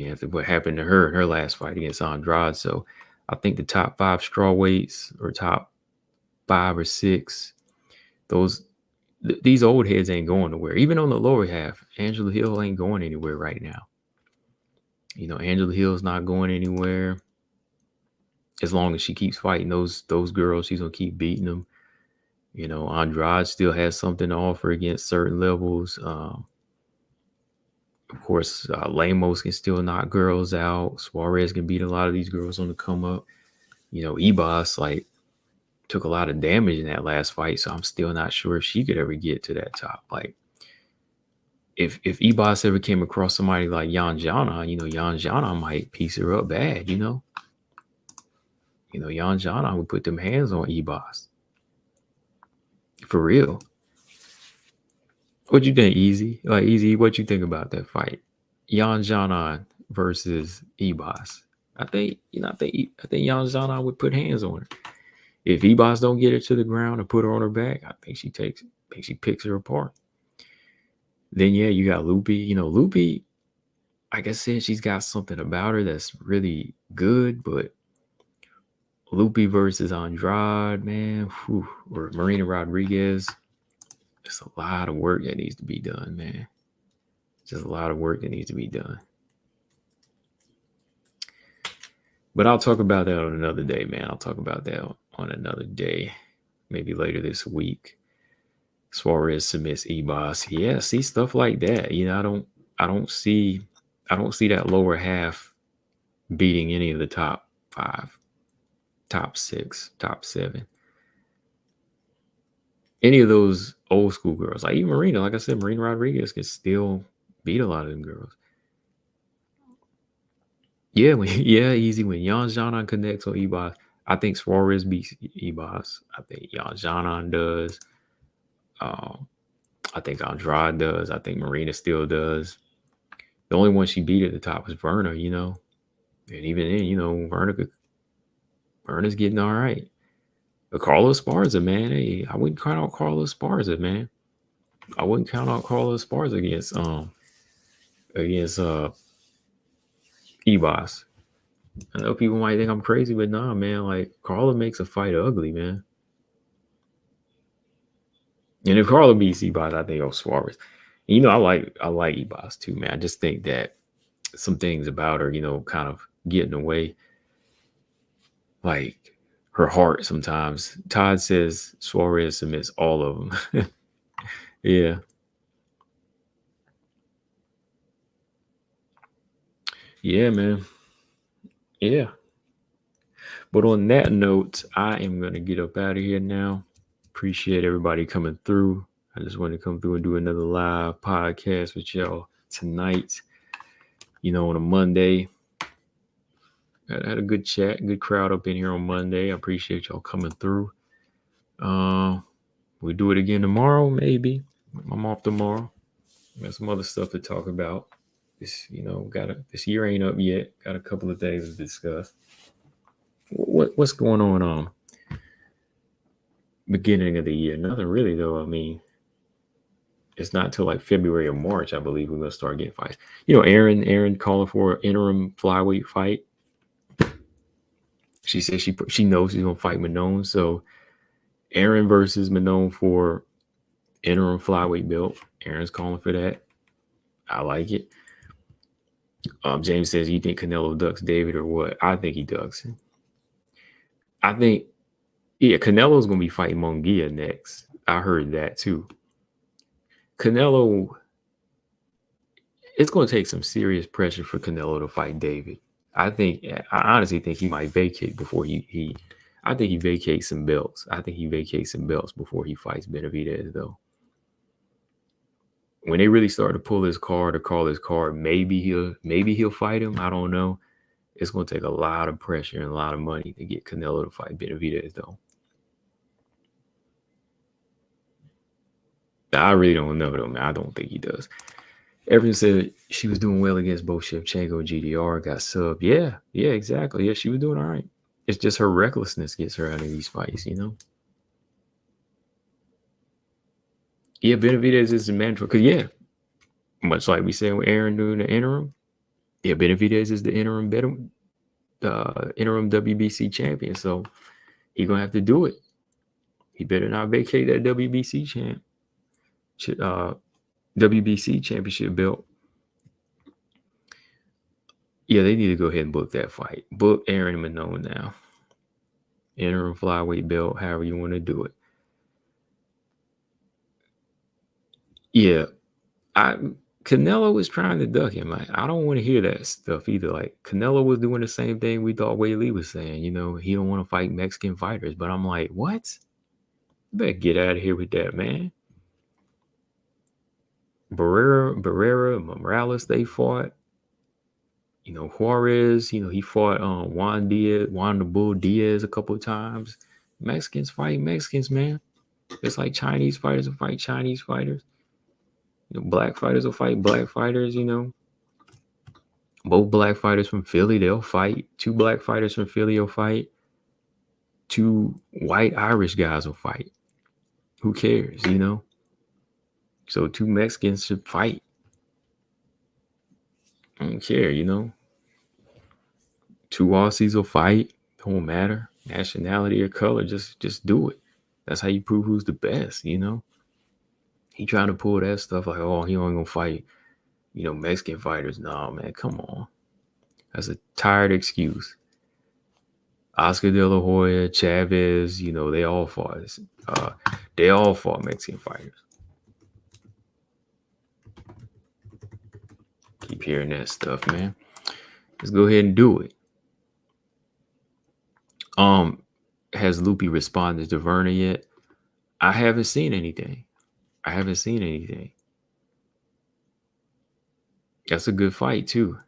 After what happened to her in her last fight against Andrade. So I think the top 5 strawweights or top 5 or 6, these old heads ain't going nowhere. Even on the lower half, Angela Hill ain't going anywhere right now. Angela Hill's not going anywhere. As long as she keeps fighting those girls, she's going to keep beating them. Andrade still has something to offer against certain levels. Of course, Lemos can still knock girls out. Suarez can beat a lot of these girls on the come up. Ebos, took a lot of damage in that last fight, so I'm still not sure if she could ever get to that top. Like, if Ebos ever came across somebody like Yan Jana, Yan Jana might piece her up bad, Yan Jana would put them hands on Ebos. For real. What you think, Easy? Like, Easy, what you think about that fight? Yan Jana versus Ebos. I think Yan Jana would put hands on her. If Ebos don't get her to the ground and put her on her back, I think she picks her apart. Then yeah, you got Lupi. Lupi, like I said, she's got something about her that's really good, but Lupe versus Andrade, man. Whew. Or Marina Rodriguez. It's a lot of work that needs to be done, man. Just a lot of work that needs to be done. But I'll talk about that on another day, man. I'll talk about that on another day. Maybe later this week. Suarez submits Ebos. Yeah, see stuff like that. You know, I don't see that lower half beating any of the top 5, top 6, top 7. Any of those old school girls. Like even Marina, like I said, Marina Rodriguez can still beat a lot of them girls. Yeah, yeah, easy when Jan Janan connects on Ebos. I think Suarez beats Ebos. I think Jan Janan does. I think Andrade does. I think Marina still does. The only one she beat at the top was Verna, you know. And even then, you know, Verna's getting all right. But Carlos Esparza, man, hey, I wouldn't count out Carlos Esparza, man. I wouldn't count out Carlos Esparza against Ebos. I know people might think I'm crazy, but nah, man. Like Carla makes a fight ugly, man. And if Carla beats Ebos, I think Suarez. And, you know, I like Ebos too, man. I just think that some things about her, you know, kind of get in the way. Like her heart sometimes. Todd says Suarez submits all of them. Yeah. Yeah, man. Yeah. But on that note, I am going to get up out of here now. Appreciate everybody coming through. I just wanted to come through and do another live podcast with y'all tonight. You know, on a Monday. I had a good chat, good crowd up in here on Monday. I appreciate y'all coming through. We'll do it again tomorrow, maybe. I'm off tomorrow. Got some other stuff to talk about. This, you know, this year ain't up yet. Got a couple of things to discuss. What's going on? Beginning of the year, nothing really though. I mean, it's not till like February or March, I believe, we're gonna start getting fights. You know, Aaron calling for an interim flyweight fight. She says she knows she's gonna fight Manone, so Aaron versus Manone for interim flyweight belt. Aaron's calling for that. I like it. James says, you think Canelo ducks David or what? I think he ducks him. I think, yeah, Canelo's going to be fighting Munguia next. I heard that too. Canelo, it's going to take some serious pressure for Canelo to fight David. I honestly think he might vacate before I think he vacates some belts. I think he vacates some belts before he fights Benavidez, though. When they really start to pull his card or call his card, maybe he'll fight him. I don't know. It's going to take a lot of pressure and a lot of money to get Canelo to fight Benavidez, though. I really don't know, though, man. I don't think he does. Everyone said she was doing well against both Shevchenko and GDR, got subbed. Yeah, exactly. Yeah, she was doing all right. It's just her recklessness gets her out of these fights, you know? Yeah, Benavidez is the mandatory. Because, yeah, much like we said with Aaron doing the interim, yeah, Benavidez is the interim WBC champion. So he's going to have to do it. He better not vacate that WBC championship belt. Yeah, they need to go ahead and book that fight. Book Aaron Manone now. Interim flyweight belt, however you want to do it. Yeah, Canelo was trying to duck him. Like, I don't want to hear that stuff either. Like Canelo was doing the same thing we thought Wei Lee was saying. You know, he don't want to fight Mexican fighters. But I'm like, what? You better get out of here with that, man. Barrera, Morales, they fought. You know, Juarez, you know, he fought Juan the Bull Diaz a couple of times. Mexicans fight Mexicans, man. It's like Chinese fighters will fight Chinese fighters. You know, black fighters will fight black fighters, you know. Both black fighters from Philly, they'll fight. 2 black fighters from Philly will fight. 2 white Irish guys will fight. Who cares, you know? So 2 Mexicans should fight. I don't care, you know. 2 Aussies will fight. Don't matter. nationality or color. Just do it. That's how you prove who's the best, you know? He trying to pull that stuff like, oh, he only gonna fight, Mexican fighters. Nah, man, come on. That's a tired excuse. Oscar De La Hoya, Chavez, they all fought. They all fought Mexican fighters. Keep hearing that stuff, man. Let's go ahead and do it. Has Loopy responded to Verna yet? I haven't seen anything. That's a good fight too.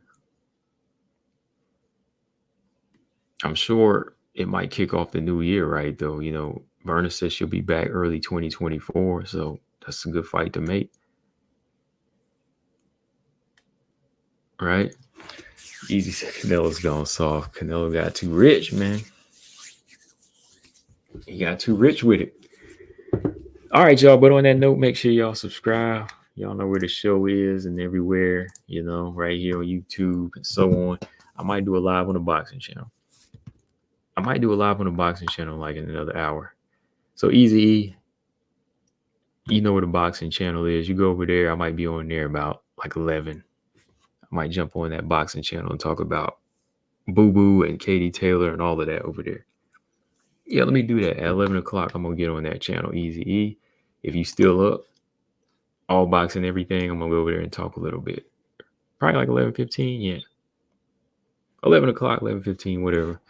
I'm sure it might kick off the new year, right? Though, Verna says she'll be back early 2024, so that's a good fight to make. Right? Easy said Canelo's gone soft. Canelo got too rich, man. He got too rich with it. All right, y'all. But on that note, make sure y'all subscribe. Y'all know where the show is and everywhere, right here on YouTube and so on. I might do a live on the boxing channel. Like in another hour. So Easy, you know where the boxing channel is. You go over there. I might be on there about like 11. I might jump on that boxing channel and talk about Boo Boo and Katie Taylor and all of that over there. Yeah, let me do that. At 11 o'clock, I'm going to get on that channel, Easy E. If you still up, all boxing, everything, I'm going to go over there and talk a little bit. Probably like 11:15, yeah. 11 o'clock, 11:15, whatever.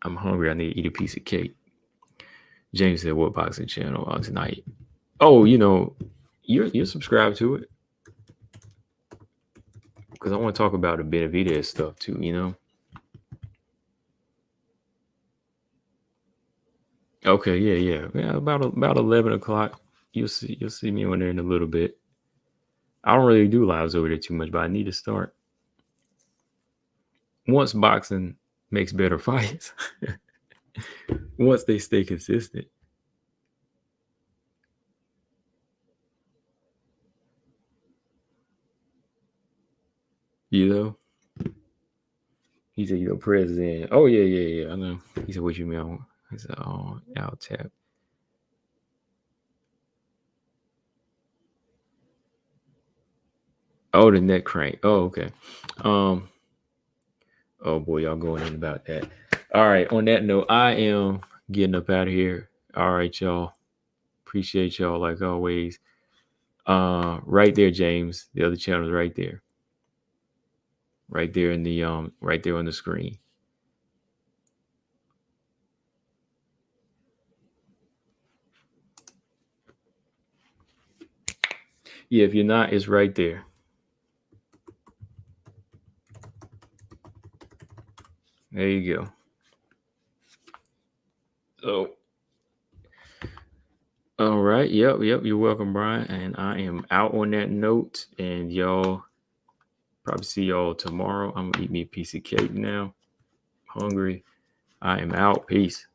I'm hungry. I need to eat a piece of cake. James said, what boxing channel tonight? Oh, you're subscribed to it. Because I want to talk about the Benavidez stuff too, Okay, yeah. About 11 o'clock. You'll see me on there in a little bit. I don't really do lives over there too much, but I need to start. Once boxing makes better fights, once they stay consistent. He said, president. Oh, yeah. I know. He said, what you mean? I said, oh, I'll tap. Oh, the neck crank. Oh, okay. Oh boy, y'all going in about that. All right. On that note, I am getting up out of here. All right, y'all. Appreciate y'all like always. Right there, James. The other channel is right there. Right there in the right there on the screen. Yeah, if you're not, it's right there. There you go. So, all right. Yep. You're welcome, Brian. And I am out on that note. And y'all probably see y'all tomorrow. I'm gonna eat me a piece of cake now. Hungry. I am out. Peace.